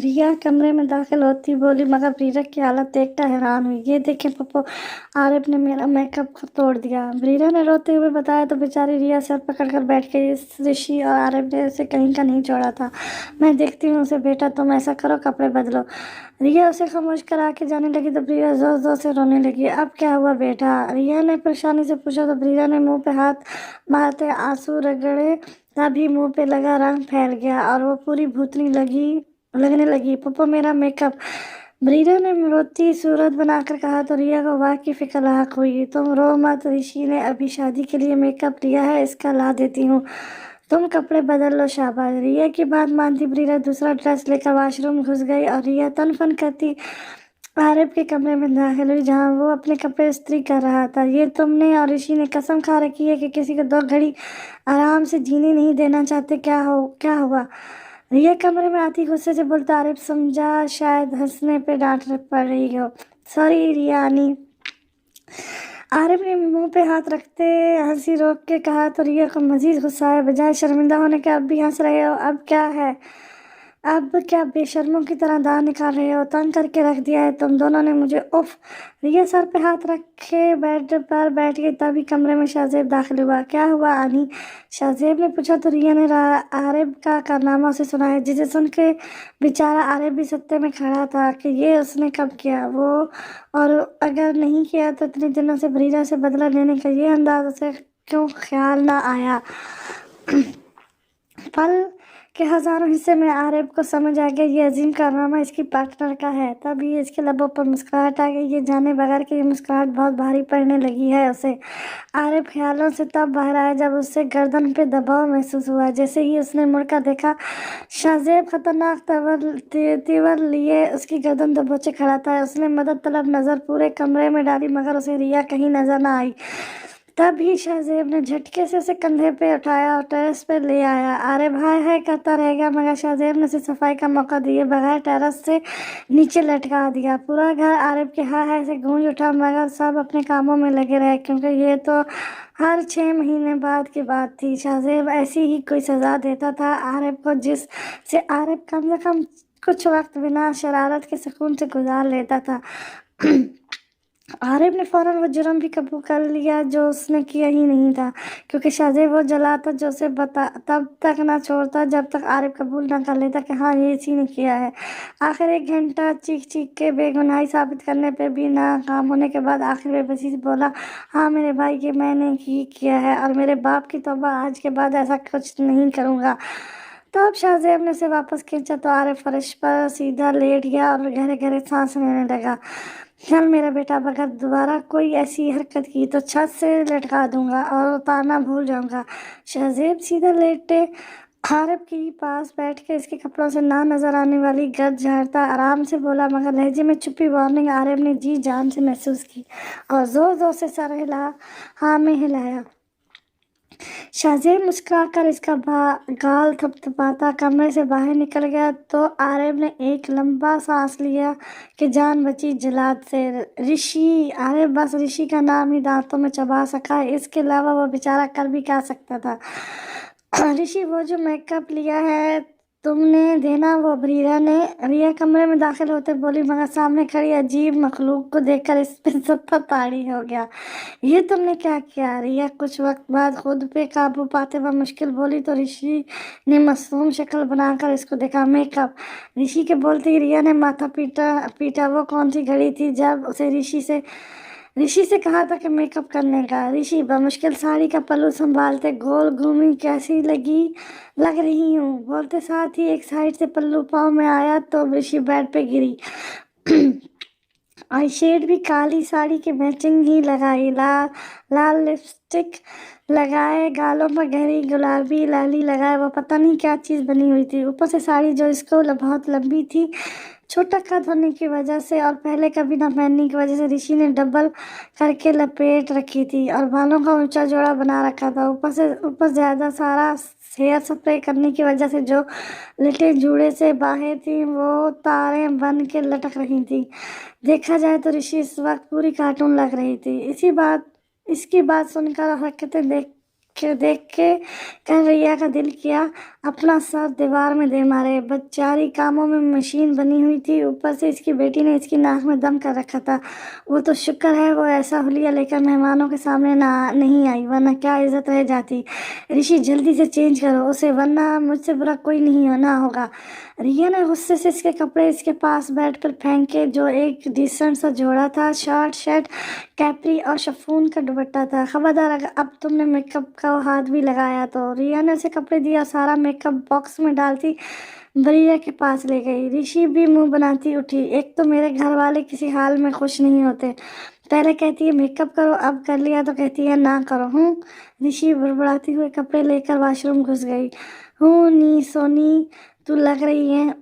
ریا کمرے میں داخل ہوتی بولی، مگر بریرہ کی حالت دیکھ کر حیران ہوئی۔ یہ دیکھیں پپو، عارف نے میرا میک اپ توڑ دیا، بریرہ نے روتے ہوئے بتایا تو بیچاری ریا سر پکڑ کر بیٹھ گئی۔ رشی اور عارف نے اسے کہیں کا نہیں چھوڑا تھا۔ میں دیکھتی ہوں اسے، بیٹا تم ایسا کرو کپڑے بدلو۔ ریا اسے خاموش کرا کے جانے لگی تو بریرہ زور زور سے رونے لگی۔ اب کیا ہوا بیٹا؟ ریا نے پریشانی سے پوچھا تو بریرہ نے منہ پہ ہاتھ مارتے آنسو رگڑے، تبھی منہ پہ لگا رنگ پھیل گیا اور وہ پوری بھوتنی لگنے لگی۔ پپو میرا میک اپ، بریرہ نے روتی صورت بنا کر کہا تو ریا کو واقعی فکر لاحق ہوئی۔ تم رو مت، رشی نے ابھی شادی کے لیے میک اپ لیا ہے، اس کا لا دیتی ہوں، تم کپڑے بدل لو۔ شاباش۔ ریا کی بات مانتی بریرہ دوسرا ڈریس لے کر واش روم گھس گئی اور ریا تن فن کرتی عارف کے کمرے میں داخل ہوئی جہاں وہ اپنے کپڑے استری کر رہا تھا۔ یہ تم نے اور رشی نے قسم کھا رکھی ہے کہ کسی کو 2 گھڑی آرام سے جینے نہیں دینا چاہتے، کیا ہوا؟ ریا کمرے میں آتی غصے سے بولتا عارف سمجھا شاید ہنسنے پہ ڈانٹ پڑ رہی ہو۔ سوری ریا آنی۔ عارف نے منہ پہ ہاتھ رکھتے ہنسی روک کے کہا تو ریا کو مزید غصہ آیا۔ بجائے شرمندہ ہونے کے اب بھی ہنس رہے ہو، اب کیا ہے؟ اب کیا بے شرموں کی طرح دانت نکال رہے ہو؟ تنگ کر کے رکھ دیا ہے تم دونوں نے مجھے، اف۔ ریا سر پہ ہاتھ رکھے بیڈ پر بیٹھ گئی، تبھی کمرے میں شاہزیب داخل ہوا۔ کیا ہوا آنی؟ شاہزیب نے پوچھا تو ریا نے عارف کا کارنامہ اسے سنایا، جسے سن کے بیچارہ عارف بھی ستے میں کھڑا تھا کہ یہ اس نے کب کیا، وہ اور اگر نہیں کیا تو اتنے دنوں سے بریرہ سے بدلہ لینے کا یہ انداز اسے کیوں خیال نہ آیا۔ پل کے ہزاروں حصے میں عارف کو سمجھ آ گیا یہ عظیم کارنامہ اس کی پارٹنر کا ہے، تبھی اس کے لبوں پر مسکراہٹ آ گئی، یہ جانے بغیر کہ یہ مسکراہٹ بہت بھاری پڑنے لگی ہے اسے۔ عارف خیالوں سے تب باہر آیا جب اسے گردن پہ دباؤ محسوس ہوا۔ جیسے ہی اس نے مڑ کر دیکھا شاہزیب خطرناک تیور لیے اس کی گردن دبوچے کھڑا تھا۔ اس نے مدد طلب نظر پورے کمرے میں ڈالی مگر اسے ریا کہیں نظر نہ آئی۔ तभी शाहजेब ने झटके से उसे कंधे पे उठाया और टेरेस पे ले आया। आरिफ हाय हाय करता रह गया, मगर शाहजेब ने उसे सफाई का मौका दिए बगैर टेरेस से नीचे लटका दिया। पूरा घर आरिफ के हाय हाय से गूंज उठा, मगर सब अपने कामों में लगे रहे, क्योंकि ये तो हर 6 महीने बाद की बात थी। शाहजेब ऐसी ही कोई सज़ा देता था आरिफ को, जिससे आरिफ कम से कम कुछ वक्त बिना शरारत के सुकून से गुजार लेता था। आरिफ ने फौरन वो जुर्म भी कबूल कर लिया जो उसने किया ही नहीं था, क्योंकि शाहजेब वो जलाता जो उसे तब तक ना छोड़ता जब तक आरिफ कबूल ना कर लेता कि हाँ ये इसी ने किया है। आखिर 1 घंटा चीख चीख के बेगुनाही साबित करने पे भी नाकाम होने के बाद आखिर बेबसी से बोला, हाँ मेरे भाई ये मैंने ही किया है और मेरे बाप की तौबा, आज के बाद ऐसा कुछ नहीं करूँगा। तब शाहजेब ने उसे वापस खींचा तो आरिफ फर्श पर सीधा लेट गया और गहरे गहरे सांस लेने लगा। चल मेरा बेटा, अगर दोबारा कोई ऐसी हरकत की तो छत से लटका दूंगा और उतारना भूल जाऊंगा। शाहजेब सीधा लेटे आरिफ के पास बैठ के इसके कपड़ों से ना नजर आने वाली गर्द झाड़ता आराम से बोला, मगर लहजे में छुपी वार्निंग आरिफ ने जी जान से महसूस की और जोर जोर से सर हाँ में हिलाया। शाहजेब मुस्कुराकर इसका गाल थपथपाता कमरे से बाहर निकल गया तो आरिफ ने एक लंबा सांस लिया कि जान बची जलाद से। ऋषि, आरिफ बस ऋषि का नाम ही दांतों में चबा सका, इसके अलावा वो बेचारा कर भी क्या सकता था। ऋषि, वो जो मेकअप लिया है तुमने देना वो। रिया कमरे में दाखिल होते बोली, मगर सामने खड़ी अजीब मखलूक को देखकर इस पे सबका ताड़ी हो गया। ये तुमने क्या किया? रिया कुछ वक्त बाद खुद पे काबू पाते हुए मुश्किल बोली तो ऋषि ने मासूम शक्ल बनाकर इसको देखा। मेकअप? ऋषि के बोलते ही रिया ने माथा पीटा। वो कौन सी घड़ी थी जब उसे ऋषि से कहा था कि मेकअप करने का। ऋषि बमुश्किल साड़ी का पल्लू संभालते गोल घूमी, कैसी लग रही हूँ बोलते साथ ही एक साइड से पल्लू पाँव में आया तो ऋषि बेड पे गिरी। आई शेड भी काली साड़ी के मैचिंग ही लगाई, लाल लिपस्टिक लगाए, गालों पर गहरी गुलाबी लाली लगाए, वो पता नहीं क्या चीज़ बनी हुई थी। ऊपर से साड़ी जो इसको बहुत लंबी थी, छोटा कद होने की वजह से और पहले कभी ना पहनने की वजह से ऋषि ने डबल करके लपेट रखी थी और बालों का ऊंचा जोड़ा बना रखा था। ऊपर ज़्यादा सारा हेयर स्प्रे करने की वजह से जो लिटे जूड़े से बाहें थी वो तारें बन के लटक रही थी। देखा जाए तो ऋषि इस वक्त पूरी कार्टून लग रही थी। इसकी बात सुनकर हरकतें देख के रिया का दिल किया अपना सर दीवार में दे मारे। बेचारी कामों में मशीन बनी हुई थी, ऊपर से इसकी बेटी ने इसकी नाक में दम कर रखा था। वो तो शुक्र है वो ऐसा हुलिया लेकर मेहमानों के सामने नहीं आई, वरना क्या इज्जत रह जाती। ऋषि जल्दी से चेंज करो उसे, वरना मुझसे बुरा कोई नहीं होना होगा। रिया ने गुस्से से इसके कपड़े इसके पास बैठ कर फेंके, जो एक डिसेंट सा जोड़ा था, शर्ट कैपरी और शिफॉन का दुपट्टा था। खबरदार अगर अब तुमने मेकअप का हाथ भी लगाया तो। रिया ने उसे कपड़े दिया, सारा मेकअप बॉक्स में डालती बरिया के पास ले गई। ऋषि भी मुंह बनाती उठी। एक तो मेरे घर वाले किसी हाल में खुश नहीं होते, पहले कहती है मेकअप करो, अब कर लिया तो कहती है ना करो। ऋषि बुड़बुड़ाती हुए कपड़े लेकर वॉशरूम घुस गई। नी सोनी तू लग रही है,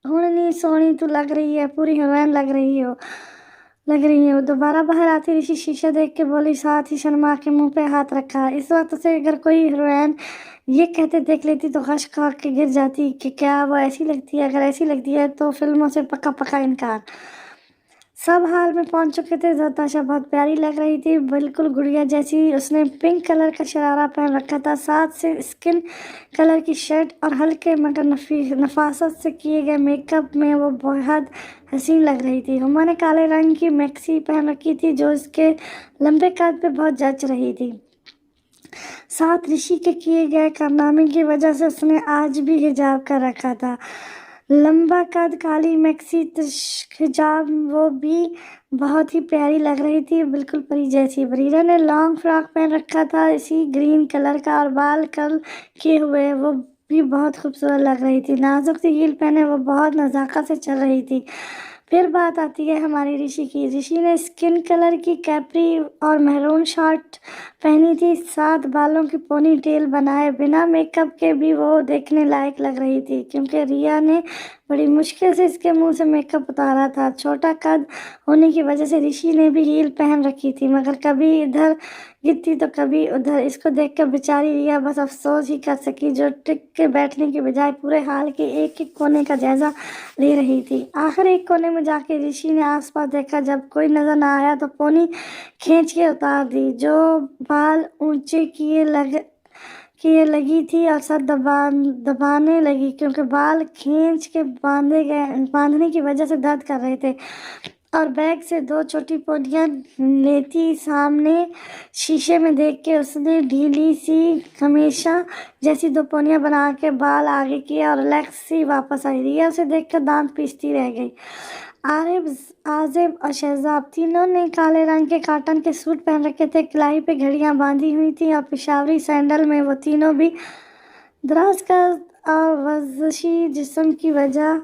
नी सोनी तू लग रही है, पूरी हीरोइन लग रही हो। दोबारा बाहर आती ऋषि शीशा देख के बोली, साथ ही शर्मा के मुंह पे हाथ रखा। इस वक्त उसे अगर कोई हीरोइन ये कहते देख लेती तो गश खा के गिर जाती कि क्या वो ऐसी लगती है। अगर ऐसी लगती है तो फिल्मों से पक्का इनकार। सब हाल में पहुंच चुके थे। नताशा बहुत प्यारी लग रही थी, बिल्कुल गुड़िया जैसी। उसने पिंक कलर का शरारा पहन रखा था, साथ से स्किन कलर की शर्ट और हल्के मगर नफासत से किए गए मेकअप में वो बहुत हसीन लग रही थी। हुमा ने काले रंग की मैक्सी पहन रखी थी जो उसके लंबे कद पे बहुत जच रही थी। साथ ऋषि के किए गए कारनामे की वजह से उसने आज भी हिजाब कर रखा था। लंबा कद, काली मैक्सी, हिजाब, वो भी बहुत ही प्यारी लग रही थी, बिल्कुल परी जैसी। बरीरा ने लॉन्ग फ्रॉक पहन रखा था इसी ग्रीन कलर का और बाल कर्ल किए हुए, वो भी बहुत खूबसूरत लग रही थी। नाजुक सी हील पहने वो बहुत नज़ाकत से चल रही थी। پھر بات آتی ہے ہماری رشی کی. رشی نے اسکن کلر کی کیپری اور میرون شارٹ پہنی تھی، ساتھ بالوں کی پونی ٹیل بنائے بنا میک اپ کے بھی وہ دیکھنے لائق لگ رہی تھی، کیونکہ ریا نے بڑی مشکل سے اس کے منہ سے میک اپ اتارا تھا. چھوٹا قد ہونے کی وجہ سے رشی نے بھی ہیل پہن رکھی تھی، مگر کبھی ادھر گرتی تو کبھی ادھر. اس کو دیکھ کر بیچاری ریا بس افسوس ہی کر سکی، جو ٹک کے بیٹھنے کی بجائے پورے ہال کے ایک ایک کونے کا جائزہ لے رہی تھی. آخر ایک کونے میں جا کے رشی نے آس پاس دیکھا، جب کوئی نظر نہ آیا تو پونی کھینچ کے اتار دی، جو بال اونچے کیے لگی تھی اور سر دبانے لگی، کیونکہ بال کھینچ کے باندھنے کی وجہ سے درد کر رہے تھے. اور بیگ سے 2 چھوٹی پونیاں لیتی سامنے شیشے میں دیکھ کے اس نے ڈھیلی سی ہمیشہ جیسی 2 پونیاں بنا کے بال آگے کیے اور ریلیکس سی واپس آئی. ریا اسے دیکھ کر دانت پیستی رہ گئی. عازب اور شہزاب تینوں نے کالے رنگ کے کاٹن کے سوٹ پہن رکھے تھے، کلائی پہ گھڑیاں باندھی ہوئی تھیں اور پشاوری سینڈل میں وہ تینوں بھی دراز قد اور ورزشی جسم کی وجہ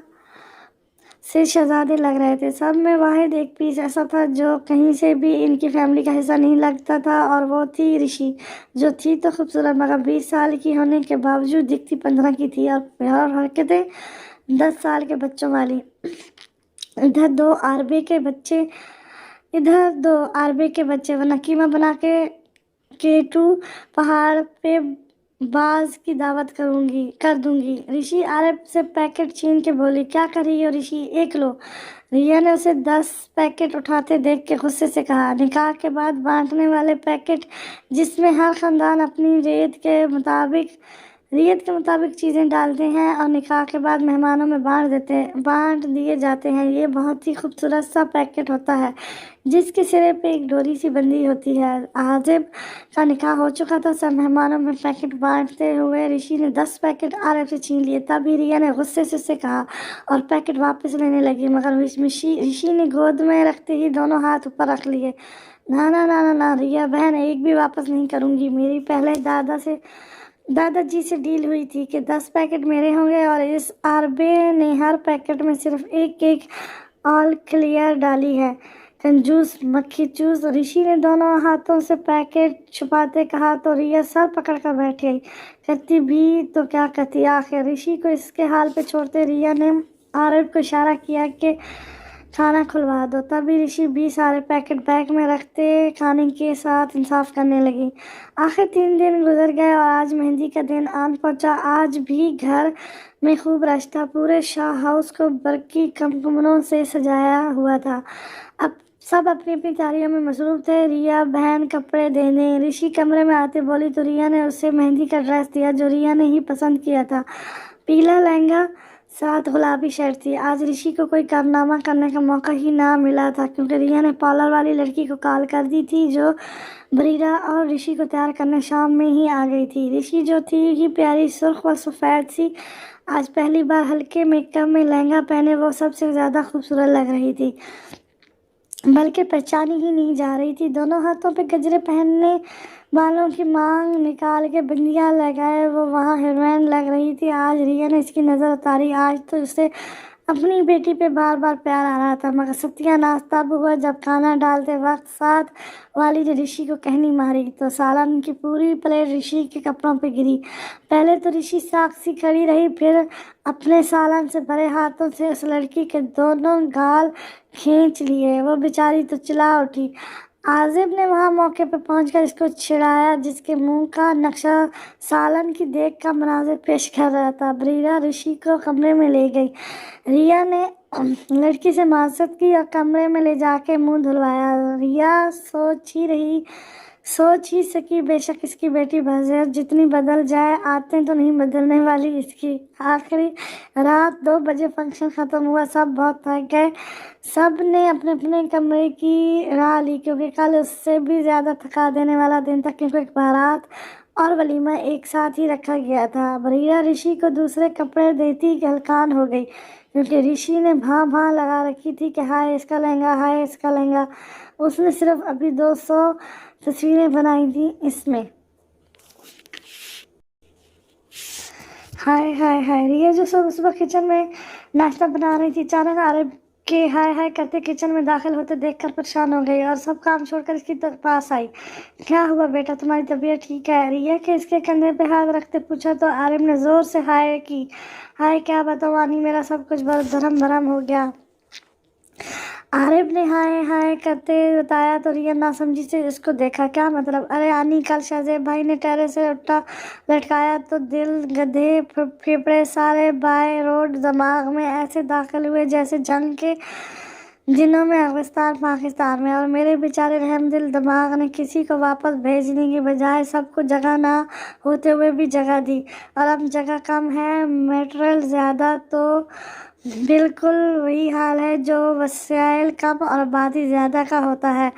سے شہزادے لگ رہے تھے. سب میں واحد ایک پیس ایسا تھا جو کہیں سے بھی ان کی فیملی کا حصہ نہیں لگتا تھا، اور وہ تھی رشی، جو تھی تو خوبصورت مگر 20 سال کی ہونے کے باوجود دکھتی 15 کی تھی، اور حرکتیں 10 سال کے بچوں والی. ادھر دو عربے کے بچے ورنہ قیمہ بنا کے کیٹو پہاڑ پہ باز کی دعوت کر دوں گی. رشی عرب سے پیکٹ چھین کے بولی. کیا کر رہی ہو رشی؟ ایک لو. ریا نے اسے 10 پیکٹ اٹھاتے دیکھ کے غصے سے کہا. نکاح کے بعد بانٹنے والے پیکٹ جس میں ہر خاندان اپنی ریت کے مطابق چیزیں ڈالتے ہیں اور نکاح کے بعد مہمانوں میں بانٹ دیے جاتے ہیں. یہ بہت ہی خوبصورت سا پیکٹ ہوتا ہے جس کے سرے پہ ایک ڈوری سی بندھی ہوتی ہے. عازب کا نکاح ہو چکا تھا. سب مہمانوں میں پیکٹ بانٹتے ہوئے رشی نے 10 پیکٹ عارف سے چھین لیے. تب ہی ریا نے غصے سے اسے کہا اور پیکٹ واپس لینے لگی، مگر رشی نے گود میں رکھتے ہی دونوں ہاتھ اوپر رکھ لیے. نہ ریا بہن، ایک بھی واپس نہیں کروں گی. میری پہلے دادا جی سے ڈیل ہوئی تھی کہ 10 پیکٹ میرے ہوں گے، اور اس عربے نے ہر پیکٹ میں صرف ایک آل کلیئر ڈالی ہے. کنجوس مکھی چوس. رشی نے دونوں ہاتھوں سے پیکٹ چھپاتے کہا تو ریا سر پکڑ کر بیٹھ گئی. کرتی بھی تو کیا کرتی آخر. رشی کو اس کے حال پہ چھوڑتے ریا نے عارف کو اشارہ کیا کہ کھانا کھلوا دو. تبھی رشی 20 سارے پیکٹ بیگ میں رکھتے کھانے کے ساتھ انصاف کرنے لگی. آخر 3 دن گزر گئے اور آج مہندی کا دن آن پہنچا. آج بھی گھر میں خوب رش تھا. پورے شاہ ہاؤس کو برقی کمروں سے سجایا ہوا تھا. اب سب اپنی اپنی تیاریوں میں مصروف تھے. ریا بہن کپڑے دینے. رشی کمرے میں آتے بولی تو ریا نے اسے مہندی کا ڈریس دیا جو ریا نے ہی پسند کیا تھا. پیلا لہنگا ساتھ گلابی شرٹ تھی. آج رشی کو کوئی کارنامہ کرنے کا موقع ہی نہ ملا تھا، کیونکہ ریا نے پارلر والی لڑکی کو کال کر دی تھی جو بریرہ اور رشی کو تیار کرنے شام میں ہی آ گئی تھی. رشی جو تھی ہی پیاری سرخ و سفید سی، آج پہلی بار ہلکے میک اپ میں لہنگا پہنے وہ سب سے زیادہ خوبصورت لگ رہی تھی، بلکہ پہچانی ہی نہیں جا رہی تھی. دونوں ہاتھوں پہ گجرے پہننے، بالوں کی مانگ نکال کے بندیاں لگائے وہ وہاں ہیروئن لگ رہی تھی. آج ریا نے اس کی نظر اتاری. آج تو اسے اپنی بیٹی پہ بار بار پیار آ رہا تھا، مگر ستیہ ناش تب ہوا جب کھانا ڈالتے وقت ساتھ والی نے رشی کو کہنی ماری تو سالن کی پوری پلیٹ رشی کے کپڑوں پہ گری. پہلے تو رشی ساکھ سی کھڑی رہی، پھر اپنے سالن سے بھرے ہاتھوں سے اس لڑکی کے دونوں گال کھینچ لیے. وہ بیچاری تو چلا اٹھی. عازب نے وہاں موقع پہ پہنچ کر اس کو چھڑایا، جس کے منہ کا نقشہ سالن کی دیگ کا مناظر پیش کر رہا تھا. بریرہ رشی کو کمرے میں لے گئی. ریا نے لڑکی سے معذرت کی اور کمرے میں لے جا کے منہ دھلوایا. ریا سوچ ہی سکی بے شک اس کی بیٹی بہزیر جتنی بدل جائے عادتیں تو نہیں بدلنے والی اس کی. آخری رات 2 بجے فنکشن ختم ہوا. سب بہت تھک گئے. سب نے اپنے اپنے کمرے کی راہ لی، کیونکہ کل اس سے بھی زیادہ تھکا دینے والا دن تھا، کیونکہ بارات اور ولیمہ ایک ساتھ ہی رکھا گیا تھا. بریرہ رشی کو دوسرے کپڑے دیتی کہ ہلکان ہو گئی، کیونکہ رشی نے بھاں لگا رکھی تھی کہ ہائے اس کا لہنگا. اس نے صرف ابھی 200 تصویریں بنائی تھیں اس میں. ہائے ریا جو صبح کچن میں ناشتہ بنا رہی تھی، اچانک عارف کہ ہائے ہائے کرتے کچن میں داخل ہوتے دیکھ کر پریشان ہو گئی اور سب کام چھوڑ کر اس کی پاس آئی۔ کیا ہوا بیٹا، تمہاری طبیعت ٹھیک ہے؟ ریا کے اس کے کندھے پہ ہاتھ رکھتے پوچھا تو عارف نے زور سے ہائے کی۔ ہائے کیا بتاؤ وانی، میرا سب کچھ دھرم بھرم ہو گیا۔ عارف نے ہائے ہائے کرتے بتایا تو ریا ناسمجھی سے اس کو دیکھا۔ کیا مطلب؟ ارے آنی، کل شہزیب بھائی نے ٹیرے سے اٹھا لٹکایا تو دل، گدھے، پھیپھڑے سارے بائے روڈ دماغ میں ایسے داخل ہوئے جیسے جنگ کے دنوں میں افغانستان پاکستان میں، اور میرے بیچارے رحم دل دماغ نے کسی کو واپس بھیجنے کی بجائے سب کو جگہ نہ ہوتے ہوئے بھی جگہ دی۔ اور اب جگہ کم ہے، میٹیریل زیادہ، تو بالکل وہی حال ہے جو وسائل کم اور آبادی زیادہ کا ہوتا ہے۔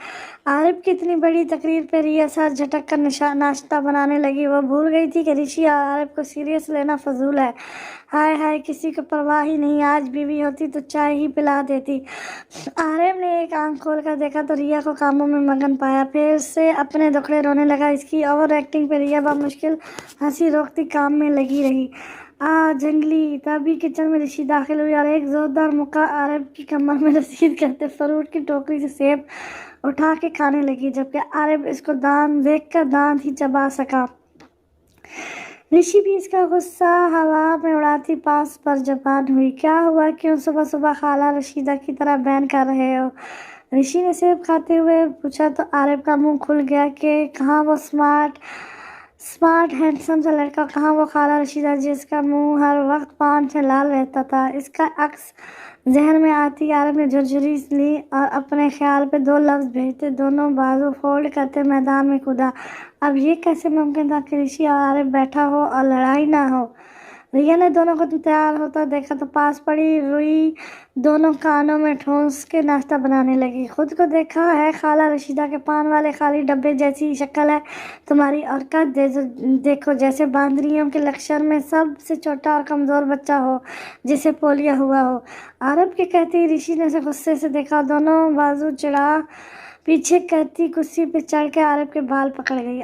عارف کی اتنی بڑی تقریر پہ ریا سر جھٹک کر ناشتہ بنانے لگی۔ وہ بھول گئی تھی کہ رشی اور عارف کو سیریس لینا فضول ہے۔ ہائے ہائے، کسی کو پرواہ ہی نہیں، آج بیوی ہوتی تو چائے ہی پلا دیتی۔ عارف نے ایک آنکھ کھول کر دیکھا تو ریا کو کاموں میں مگن پایا، پھر سے اپنے دکھڑے رونے لگا۔ اس کی اوور ایکٹنگ پہ ریا بمشکل ہنسی روکتی کام میں لگی رہی۔ جنگلی۔ تبھی کچن میں رشی داخل ہوئی اور ایک زوردار مکہ عارف کی کمر میں رسید کرتے فروٹ کی ٹوکری سے سیب اٹھا کے کھانے لگی، جبکہ عارف اس کو دیکھ کر دانت ہی چبا سکا۔ رشی بھی اس کا غصہ ہوا میں اڑاتی پاس پر زبان ہوئی۔ کیا ہوا، کیوں صبح صبح خالہ رشیدہ کی طرح بہن کر رہے ہو؟ رشی نے سیب کھاتے ہوئے پوچھا تو عارف کا منہ کھل گیا کہ کہاں وہ اسمارٹ ہینڈسم سا لڑکا، کہاں وہ خالہ رشیدہ جس کا منہ ہر وقت پان سے لال رہتا تھا۔ اس کا عکس ذہن میں آتی عارف نے جھرجھری لی اور اپنے خیال پہ 2 لفظ بھیجتے دونوں بازو فولڈ کرتے میدان میں کودا۔ اب یہ کیسے ممکن تھا کہ رشی اور عارف بیٹھا ہو اور لڑائی نہ ہو؟ ریا نے دونوں کو تیار ہوتا دیکھا تو پاس پڑی روئی دونوں کانوں میں ٹھونس کے ناشتہ بنانے لگی۔ خود کو دیکھا ہے خالہ رشیدہ کے پان والے خالی ڈبے جیسی شکل ہے تمہاری، اور قد دیکھو جیسے باندریوں کے لشکر میں سب سے چھوٹا اور کمزور بچہ ہو جسے پولیو ہوا ہو۔ عارف کے کہتے ہی رشی نے اسے غصے سے دیکھا، دونوں بازو چڑھا پیچھے کرتی کرسی پہ چڑھ کے عارف کے بال پکڑ گئی۔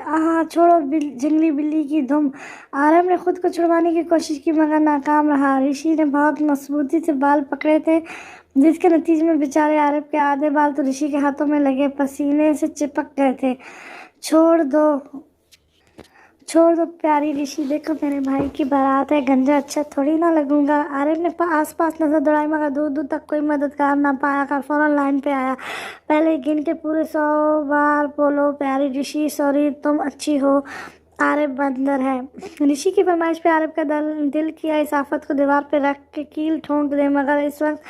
چھوڑو جنگلی بلی کی دم۔ عارف نے خود کو چھڑوانے کی کوشش کی مگر ناکام رہا۔ رشی نے بہت مضبوطی سے بال پکڑے تھے جس کے نتیجے میں بیچارے عارف کے آدھے بال تو رشی کے ہاتھوں میں لگے پسینے سے چپک گئے تھے۔ چھوڑ دو پیاری رشی، دیکھو میرے بھائی کی بارات ہے، گنجا اچھا تھوڑی نہ لگوں گا۔ عارف نے آس پاس نظر دوڑائی مگر دور دور تک کوئی مددگار نہ پایا کر فوراً لائن پہ آیا۔ پہلے گن کے پورے 100 بار بولو، پیاری رشی، سوری، تم اچھی ہو، عارف بندر ہے۔ رشی کی فرمائش پہ عارف کا دل کیا اس آفت کو دیوار پہ رکھ کے کیل ٹھونک دے، مگر اس وقت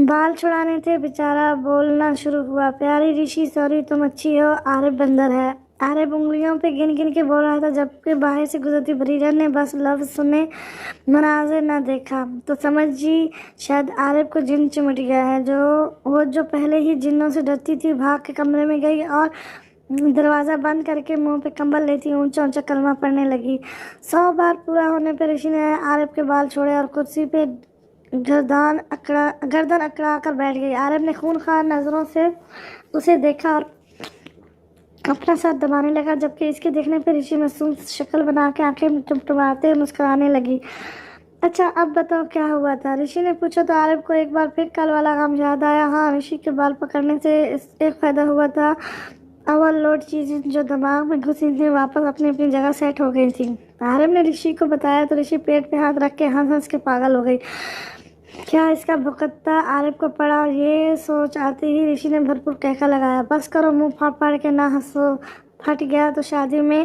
بال چھڑانے تھے۔ بیچارہ بولنا شروع ہوا، پیاری رشی، سوری، تم اچھی ہو، عارف بندر ہے۔ عارف انگلیوں پہ گن گن کے بول رہا تھا، جبکہ باہر سے گزرتی بریرہ نے بس لفظ سنے، مناظر نہ دیکھا تو سمجھی شاید عارف کو جن چمٹ گیا ہے۔ وہ جو پہلے ہی جنوں سے ڈرتی تھی بھاگ کے کمرے میں گئی اور دروازہ بند کر کے منہ پہ کمبل لیتی اونچا اونچا کلمہ پڑھنے لگی۔ 100 بار پورا ہونے پہ رشی نے عارف کے بال چھوڑے اور کرسی پہ گردن اکڑا کر بیٹھ گئی۔ عارف نے خونخوار نظروں سے اسے دیکھا اور اپنا سر دبانے لگا، جبکہ اس کے دیکھنے پہ رشی معصوم شکل بنا کے آنکھیں ٹمٹماتے مسکرانے لگی۔ اچھا اب بتاؤ کیا ہوا تھا؟ رشی نے پوچھا تو عارف کو ایک بار پھر کل والا غم یاد آیا۔ ہاں، رشی کے بال پکڑنے سے ایک فائدہ ہوا تھا، اوور لوڈ چیزیں جو دماغ میں گھسی تھیں واپس اپنی جگہ سیٹ ہو گئی تھیں۔ عارف نے رشی کو بتایا تو رشی پیٹ پہ ہاتھ رکھ کے ہنس کے پاگل ہو گئی۔ کیا اس کا بھکتا عارف کو پڑا؟ یہ سوچ آتے ہی رشی نے بھرپور کہکا لگایا، بس کرو، منہ پھاڑ پھاڑ کے نہ ہنسو، پھٹ گیا تو شادی میں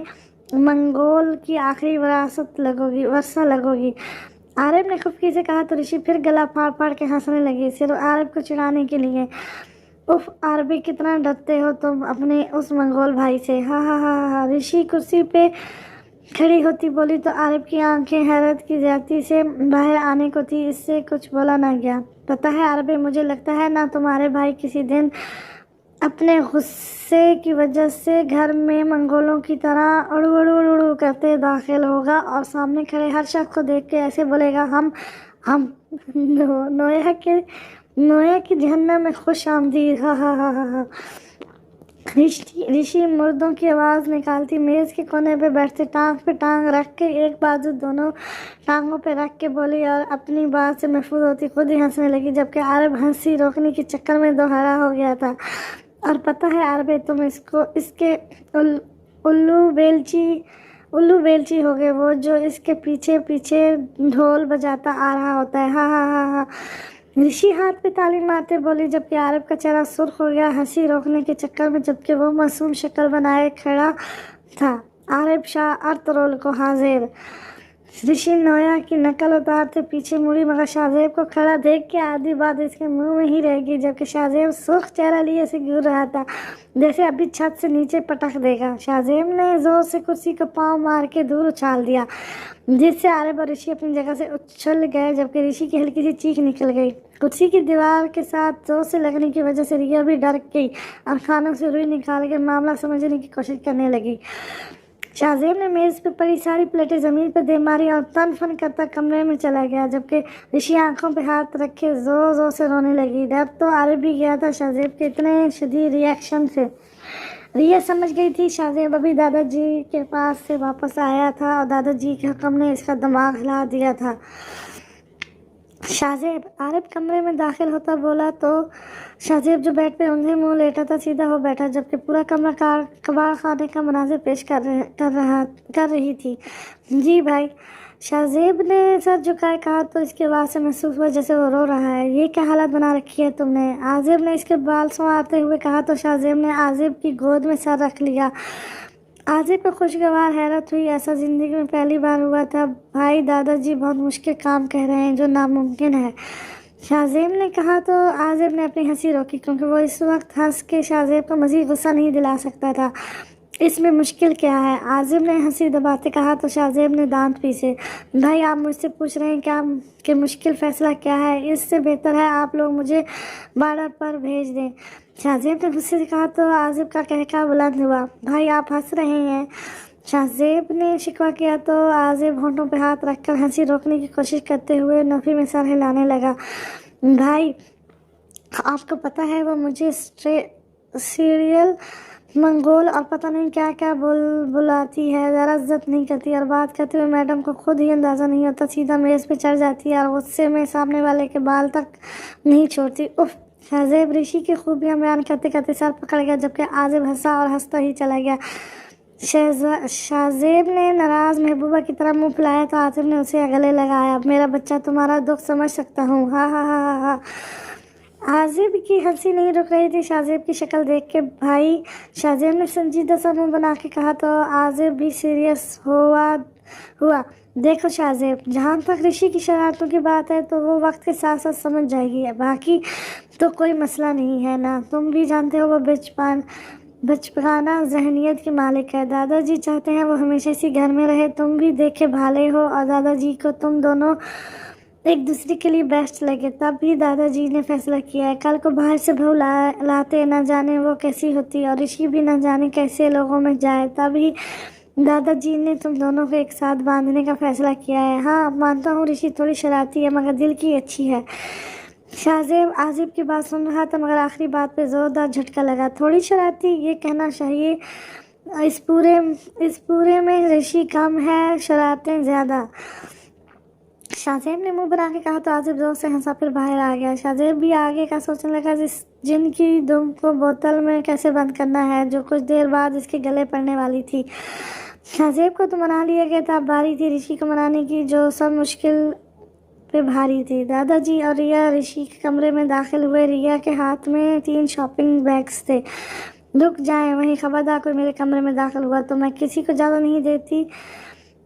منگول کی آخری ورثہ لگوگی۔ عارف نے خفگی سے کہا تو رشی پھر گلا پھاڑ پھاڑ کے ہنسنے لگی، صرف عارف کو چڑھانے کے لیے۔ اف عارفی، کتنا ڈرتے ہو تم اپنے اس منگول بھائی سے۔ ہاں ہاں ہاں ہاں۔ رشی کرسی پہ کھڑی ہوتی بولی تو عارف کی آنکھیں حیرت کی زیادتی سے باہر آنے کو تھی، اس سے کچھ بولا نہ گیا۔ پتہ ہے عارفی، مجھے لگتا ہے نا تمہارے بھائی کسی دن اپنے غصے کی وجہ سے گھر میں منگولوں کی طرح اڑو اڑو اڑو کرتے داخل ہوگا اور سامنے کھڑے ہر شخص کو دیکھ کے ایسے بولے گا، ہم نویا کی جہنم میں خوش آمدید، ہاں ہاں ہاں ہاں۔ ऋषि मुर्दों की आवाज निकालती मेज के कोने पे बैठते टांग पे टांग रख के एक बाजू दोनों टांगों पे रख के बोली और अपनी बात से महफूज होती खुद ही हंसने लगी, जबकि आरब हंसी रोकने के चक्कर में दोहरा हो गया था। और पता है आरबे, तुम इसके उल्लू बेलची हो गए, वो जो इसके पीछे पीछे ढोल बजाता आ रहा होता है। हा हा हा हा। ऋषि हाथ पे ताली मारते बोली, जबकि आरब का चेहरा सुर्ख हो गया हंसी रोकने के चक्कर में, जबकि वो मासूम शक्ल बनाए खड़ा था। आरब शाह अर्तरोल को हाजिर। ऋषि नोया की नकल उतारते पीछे मुड़ी, मगर शाहजेब को खड़ा देख के आधी बात इसके मुंह में ही रह गई, जबकि शाहजेब सुर्ख चेहरा लिए से गिर रहा था जैसे अभी छत से नीचे पटक देगा। शाहजेब ने जोर से कुर्सी को पांव मार के दूर उछाल दिया, जिससे आरब और ऋषि अपनी जगह से उछल गए, जबकि ऋषि की हल्की सी चीख निकल गई। कुर्सी की दीवार के साथ जोर से लगने की वजह से रिया भी डर गई और खानों से रुई निकाल के मामला समझने की कोशिश करने लगी। शाहजेब ने मेज पे पड़ी सारी प्लेटें जमीन पर दे मारी और तन फन करता कमरे में चला गया, जबकि ऋषि आंखों पे हाथ रखे जोर जोर से रोने लगी। डर तो आरब भी गया था शाहजेब के इतने शदीद रिएक्शन से। रिया समझ गई थी शाहजेब अभी दादाजी के पास से वापस आया था और दादाजी के हुक्म ने इसका दिमाग हिला दिया था। शाहजेब, आरब कमरे में दाखिल होता बोला तो शाहजेब जो बेड पे ऊंधे मुंह लेटा था सीधा हो बैठा, जबकि पूरा कमरा कबाड़ खाने का मनाजिर पेश कर रही थी। जी भाई, शाहजेब ने सर झुकाए कहा तो इसके आवाज़ से महसूस हुआ जैसे वो रो रहा है। ये क्या हालत बना रखी है तुमने? आजिब ने इसके बाल संवारते हुए कहा तो शाहजेब ने आजिब की गोद में सर रख लिया। आजिब को खुशगवार हैरत हुई, ऐसा ज़िंदगी में पहली बार हुआ था। भाई दादाजी बहुत मुश्किल काम कह रहे हैं जो नामुमकिन है, शाहजेब ने कहा तो आजिब ने अपनी हंसी रोकी, क्योंकि वो इस वक्त हंस के शाहजेब को मज़ीद गुस्सा नहीं दिला सकता था। इसमें मुश्किल क्या है? आजिब ने हंसी दबाते कहा तो शाहजेब ने दांत पीसे। भाई आप मुझसे पूछ रहे हैं क्या कि मुश्किल फ़ैसला क्या है? इससे बेहतर है आप लोग मुझे बॉर्डर पर भेज दें। शाहजेब ने गुस्से से कहा तो आजिब का कहका बुलंद हुआ। भाई आप हंस रहे हैं, शाहजेब ने शिकवा किया तो आजिब होंठों पे हाथ रखकर हंसी रोकने की कोशिश करते हुए नफ़ी में सर हिलाने लगा। भाई आपको पता है वो मुझे सीरियल मंगोल और पता नहीं क्या क्या बुलाती है, ज़रा इज्जत नहीं करती और बात करते हुए मैडम को खुद ही अंदाज़ा नहीं होता सीधा मेज़ पे चढ़ जाती है और गुस्से में सामने वाले के बाल तक नहीं छोड़ती। उफ! शाहजेब ऋषि की खूबियाँ बयान करते करते सर पकड़ गया, जबकि आजिब हंसा और हंसता ही चला गया। शाहजेब ने नाराज़ महबूबा की तरह मुंह फुलाया तो आजिब ने उसे गले लगाया। मेरा बच्चा, तुम्हारा दुख समझ सकता हूँ। हा हा हा हा। आजिब की हंसी नहीं रुक रही थी शाहजेब की शक्ल देख के। भाई, शाहजेब ने संजीदा सा मुंह बना के कहा तो आजिब भी सीरियस हुआ। देखो शाहजेब, जहाँ तक ऋषि की शरारतों की बात है तो वो वक्त के साथ साथ समझ जाएगी, बाकी तो कोई मसला नहीं है ना। तुम भी जानते हो वो बचपना जहनियत की मालिक है। दादाजी चाहते हैं वो हमेशा इसी घर में रहे, तुम भी देखे भाले हो और दादाजी को तुम दोनों एक दूसरे के लिए बेस्ट लगे, तब भी दादाजी ने फैसला किया है कल को बाहर से बहू लाते ना जाने वो कैसी होती और ऋषि भी ना जाने कैसे लोगों में जाए, तभी दादाजी ने तुम दोनों को एक साथ बांधने का फैसला किया है। हाँ मानता हूँ ऋषि थोड़ी शरारती है मगर दिल की अच्छी है। शाहजेब आजिब की बात सुन रहा था मगर आखिरी बात पे ज़ोरदार झटका लगा। थोड़ी शरारती, ये कहना चाहिए इस पूरे में ऋषि कम है, शरारतें ज़्यादा। शाहजेब ने मुंह बना के कहा तो आजिब जोर से हंसा, फिर बाहर आ गया। शाहजेब भी आगे का सोचने लगा जिनकी दुम को बोतल में कैसे बंद करना है, जो कुछ देर बाद इसके गले पड़ने वाली थी। शाहजेब को तो मना लिया गया था, अब बारी थी ऋषि को मनाने की, जो सब मुश्किल पे भारी थी। दादाजी और रिया ऋषि के कमरे में दाखिल हुए। रिया के हाथ में 3 शॉपिंग बैग्स थे। रुक जाएं, वहीं खबरदार कोई मेरे कमरे में दाखिल हुआ तो मैं किसी को ज़्यादा नहीं देती,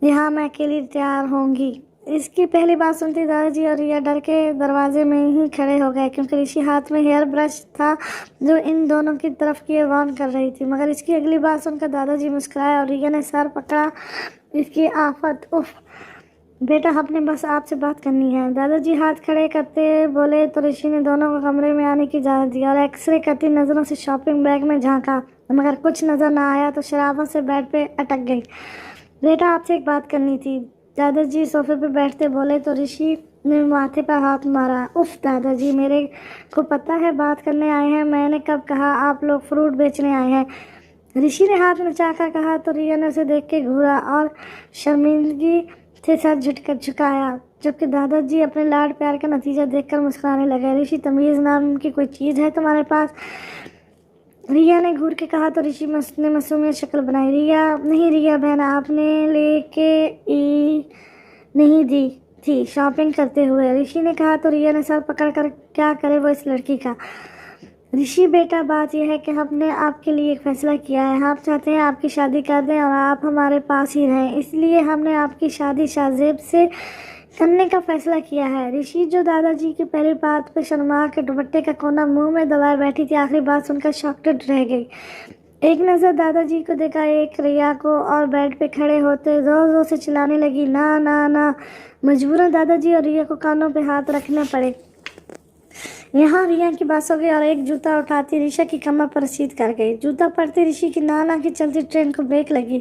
यहाँ मैं अकेली तैयार होंगी। इसकी पहली बात सुनती दादाजी और रिया डर के दरवाजे में ही खड़े हो गए, क्योंकि ऋषि हाथ में हेयर ब्रश था जो इन दोनों की तरफ किए वार्न कर रही थी। मगर इसकी अगली बात सुनकर दादाजी मुस्कुराए और रिया ने सर पकड़ा। इसकी आफत, उफ बेटा आपने बस आपसे बात करनी है। दादाजी हाथ खड़े करते बोले तो ऋषि ने दोनों को कमरे में आने की इजाज़त दी और एक्सरे करती नज़रों से शॉपिंग बैग में झांका, मगर कुछ नज़र ना आया तो शराफत से बेड पे अटक गई। बेटा आपसे एक बात करनी थी। दादाजी सोफे पे बैठते बोले तो ऋषि نے ماتھے پر ہاتھ مارا۔ اف دادا جی، میرے کو پتہ ہے بات کرنے آئے ہیں، میں نے کب کہا آپ لوگ فروٹ بیچنے آئے ہیں؟ رشی نے ہاتھ نچا کر کہا تو ریا نے اسے دیکھ کے گھورا اور شرمندگی سے سر جھکایا، جبکہ دادا جی اپنے لاڈ پیار کا نتیجہ دیکھ کر مسکرانے لگے۔ رشی، تمیز نام کی کوئی چیز ہے تمہارے پاس؟ ریا نے گھور کے کہا تو رشی نے معصومیت شکل بنائی۔ ریا، نہیں ریا بہن، آپ نے لے کے نہیں دی تھی شاپنگ کرتے ہوئے، رشی نے کہا تو ریا نے سر پکڑ کر کیا کرے وہ اس لڑکی کا۔ رشی بیٹا، بات یہ ہے کہ ہم نے آپ کے لیے ایک فیصلہ کیا ہے، آپ چاہتے ہیں آپ کی شادی کر دیں اور آپ ہمارے پاس ہی رہیں، اس لیے ہم نے آپ کی شادی شاہزیب سے کرنے کا فیصلہ کیا ہے۔ رشی، جو دادا جی کی پہلی بات پہ شرما کے دوپٹے کا کونا منہ میں دبائے بیٹھی تھی، آخری بات سن کر شاکڈ رہ گئی۔ ایک نظر دادا جی کو دیکھا، ایک ریا کو، اور بیڈ پہ کھڑے ہوتے زور زور سے چلانے لگی، نا نا نا۔ مجبوراً دادا جی اور ریا کو کانوں پہ ہاتھ رکھنے پڑے۔ یہاں ریا کی بات ہو گئی اور ایک جوتا اٹھاتی رشا کی کمر پر رسید کر گئی۔ جوتا پڑتی رشی کی نانا کی چلتی ٹرین کو بریک لگی۔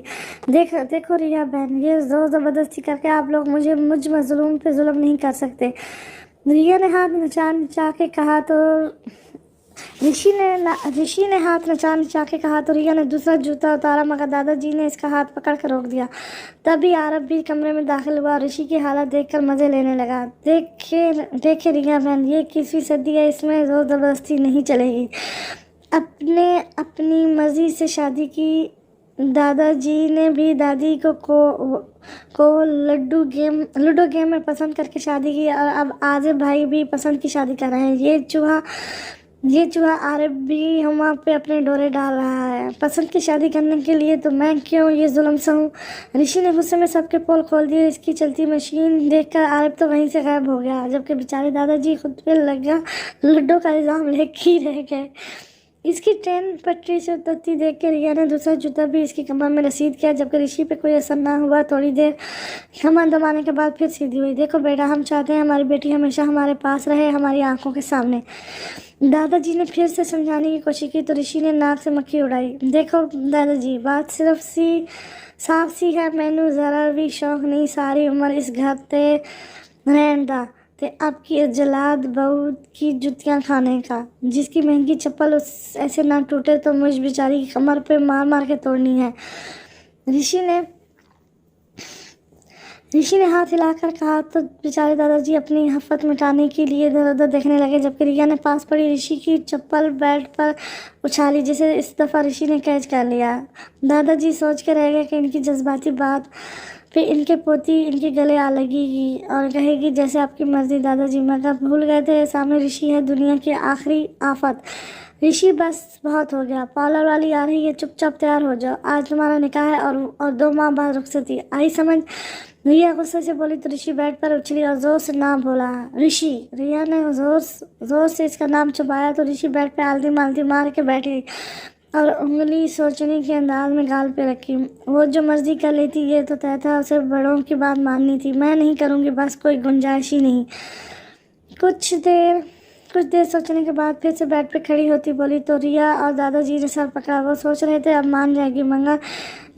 دیکھو ریا بہن، یہ زور زبردستی کر کے آپ لوگ مجھ مظلوم پہ ظلم نہیں کر سکتے۔ ریا نے ہاتھ نچا کے کہا تو رشی نے ہاتھ نچا کے کہا تو ریا نے دوسرا جوتا اتارا، مگر دادا جی نے اس کا ہاتھ پکڑ کر روک دیا۔ تبھی عارف بھی کمرے میں داخل ہوا اور رشی کی حالت دیکھ کر مزے لینے لگا۔ دیکھے ریا بہن، یہ 21ویں صدی ہے، اس میں زور زبردستی نہیں چلے گی۔ اپنی مرضی سے شادی کی۔ دادا جی نے بھی دادی کو لڈو گیم میں پسند کر کے شادی کی اور اب عازب بھائی بھی پسند کی شادی کر رہے ہیں۔ یہ چوہا عارف بھی ہما پہ اپنے ڈورے ڈال رہا ہے۔ پسند کی شادی کرنے کے لیے تو میں کیوں یہ ظلم سہوں؟ رشی نے غصے میں سب کے پول کھول دیے۔ اس کی چلتی مشین دیکھ کر عارف تو وہیں سے غائب ہو گیا، جبکہ بیچارے دادا جی خود پہ لگا لڈو کا الزام لے کے رہ گئے۔ اس کی ٹرین پٹری سے اترتی دیکھ کے ریا نے دوسرا جوتا بھی اس کی کمر میں رسید کیا، جبکہ رشی پہ کوئی اثر نہ ہوا۔ تھوڑی دیر کمر دبانے کے بعد پھر سیدھی ہوئی۔ دیکھو بیٹا، ہم چاہتے ہیں ہماری بیٹی ہمیشہ ہمارے پاس رہے، ہماری آنکھوں کے سامنے۔ دادا جی نے پھر سے سمجھانے کی کوشش کی تو رشی نے ناک سے مکھی اڑائی۔ دیکھو دادا جی، بات صاف سی ہے، مینوں ذرا بھی شوق نہیں ساری عمر اس گھر تے رہن دا تے اب کی جلاد بہو کی جتیاں کھانے کا۔ جس کی مہنگی چپل ایسے نہ ٹوٹے تو مجھ بیچاری کی کمر پہ مار مار کے توڑنی ہے۔ رشی نے ہاتھ ہلا کر کہا تو بیچارے دادا جی اپنی ہفت مٹانے کے لیے ادھر ادھر دیکھنے لگے، جبکہ ریا نے پاس پڑی رشی کی چپل بیڈ پر اچھالی، جسے اس دفعہ رشی نے کیچ کر لیا۔ دادا جی سوچ کے رہ گئے کہ ان کی جذباتی بات پہ ان کے پوتی ان کے گلے آ لگے گی اور کہے گی جیسے آپ کی مرضی دادا جی، مگر بھول گئے تھے سامنے رشی ہے، دنیا کی آخری آفت۔ رشی، بس بہت ہو گیا، پارلر والی آ رہی ہے، چپ چاپ تیار ہو جاؤ، آج تمہارا نکاح ہے اور 2 ماہ بعد رخصتی آئی سمجھ؟ ریا غصے سے بولی تو رشی بیڈ پر اچھلی اور زور سے نام بولا، رشی۔ ریا نے زور سے اس کا نام چبایا تو رشی بیڈ پہ آلتی مالتی مار کے بیٹھی اور انگلی سوچنے کے انداز میں گال پہ رکھی۔ وہ جو مرضی کر لیتی، یہ تو طے تھا اسے بڑوں کی بات ماننی تھی۔ میں نہیں کروں گی، بس کوئی گنجائش ہی نہیں۔ کچھ دیر سوچنے کے بعد پھر سے بیڈ پہ کھڑی ہوتی بولی تو ریا اور دادا جی نے سر پکڑا۔ وہ سوچ رہے تھے اب مان جائے گی، مگر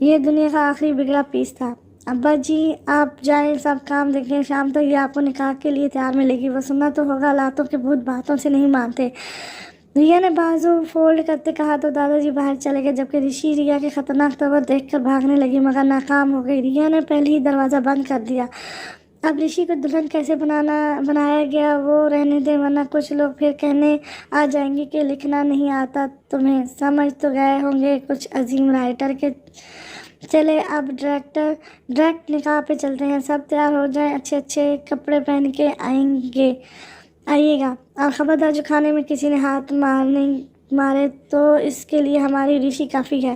یہ دنیا کا آخری بگڑا پیس تھا۔ ابا جی آپ جائیں، سب کام دیکھیں، شام تک یہ آپ کو نکاح کے لیے تیار ملے گی۔ وہ سننا تو ہوگا، لاتوں کے بھوت باتوں سے نہیں مانتے۔ ریا نے بازو فولڈ کرتے کہا تو دادا جی باہر چلے گئے، جبکہ رشی ریا کے خطرناک تور دیکھ کر بھاگنے لگی، مگر ناکام ہو گئی۔ ریا نے پہلے ہی دروازہ بند کر دیا۔ اب رشی کو دلہن کیسے بنایا گیا وہ رہنے دیں، ورنہ کچھ لوگ پھر کہنے آ جائیں گے کہ لکھنا نہیں آتا تمہیں۔ سمجھ تو گئے ہوں گے کچھ عظیم رائٹر کے۔ چلے اب ڈائریکٹ نکاح پہ چلتے ہیں، سب تیار ہو جائیں، اچھے اچھے کپڑے پہن کے آئیے گا، اور خبردار جو کھانے میں کسی نے ہاتھ مارے تو اس کے لیے ہماری رشی کافی ہے۔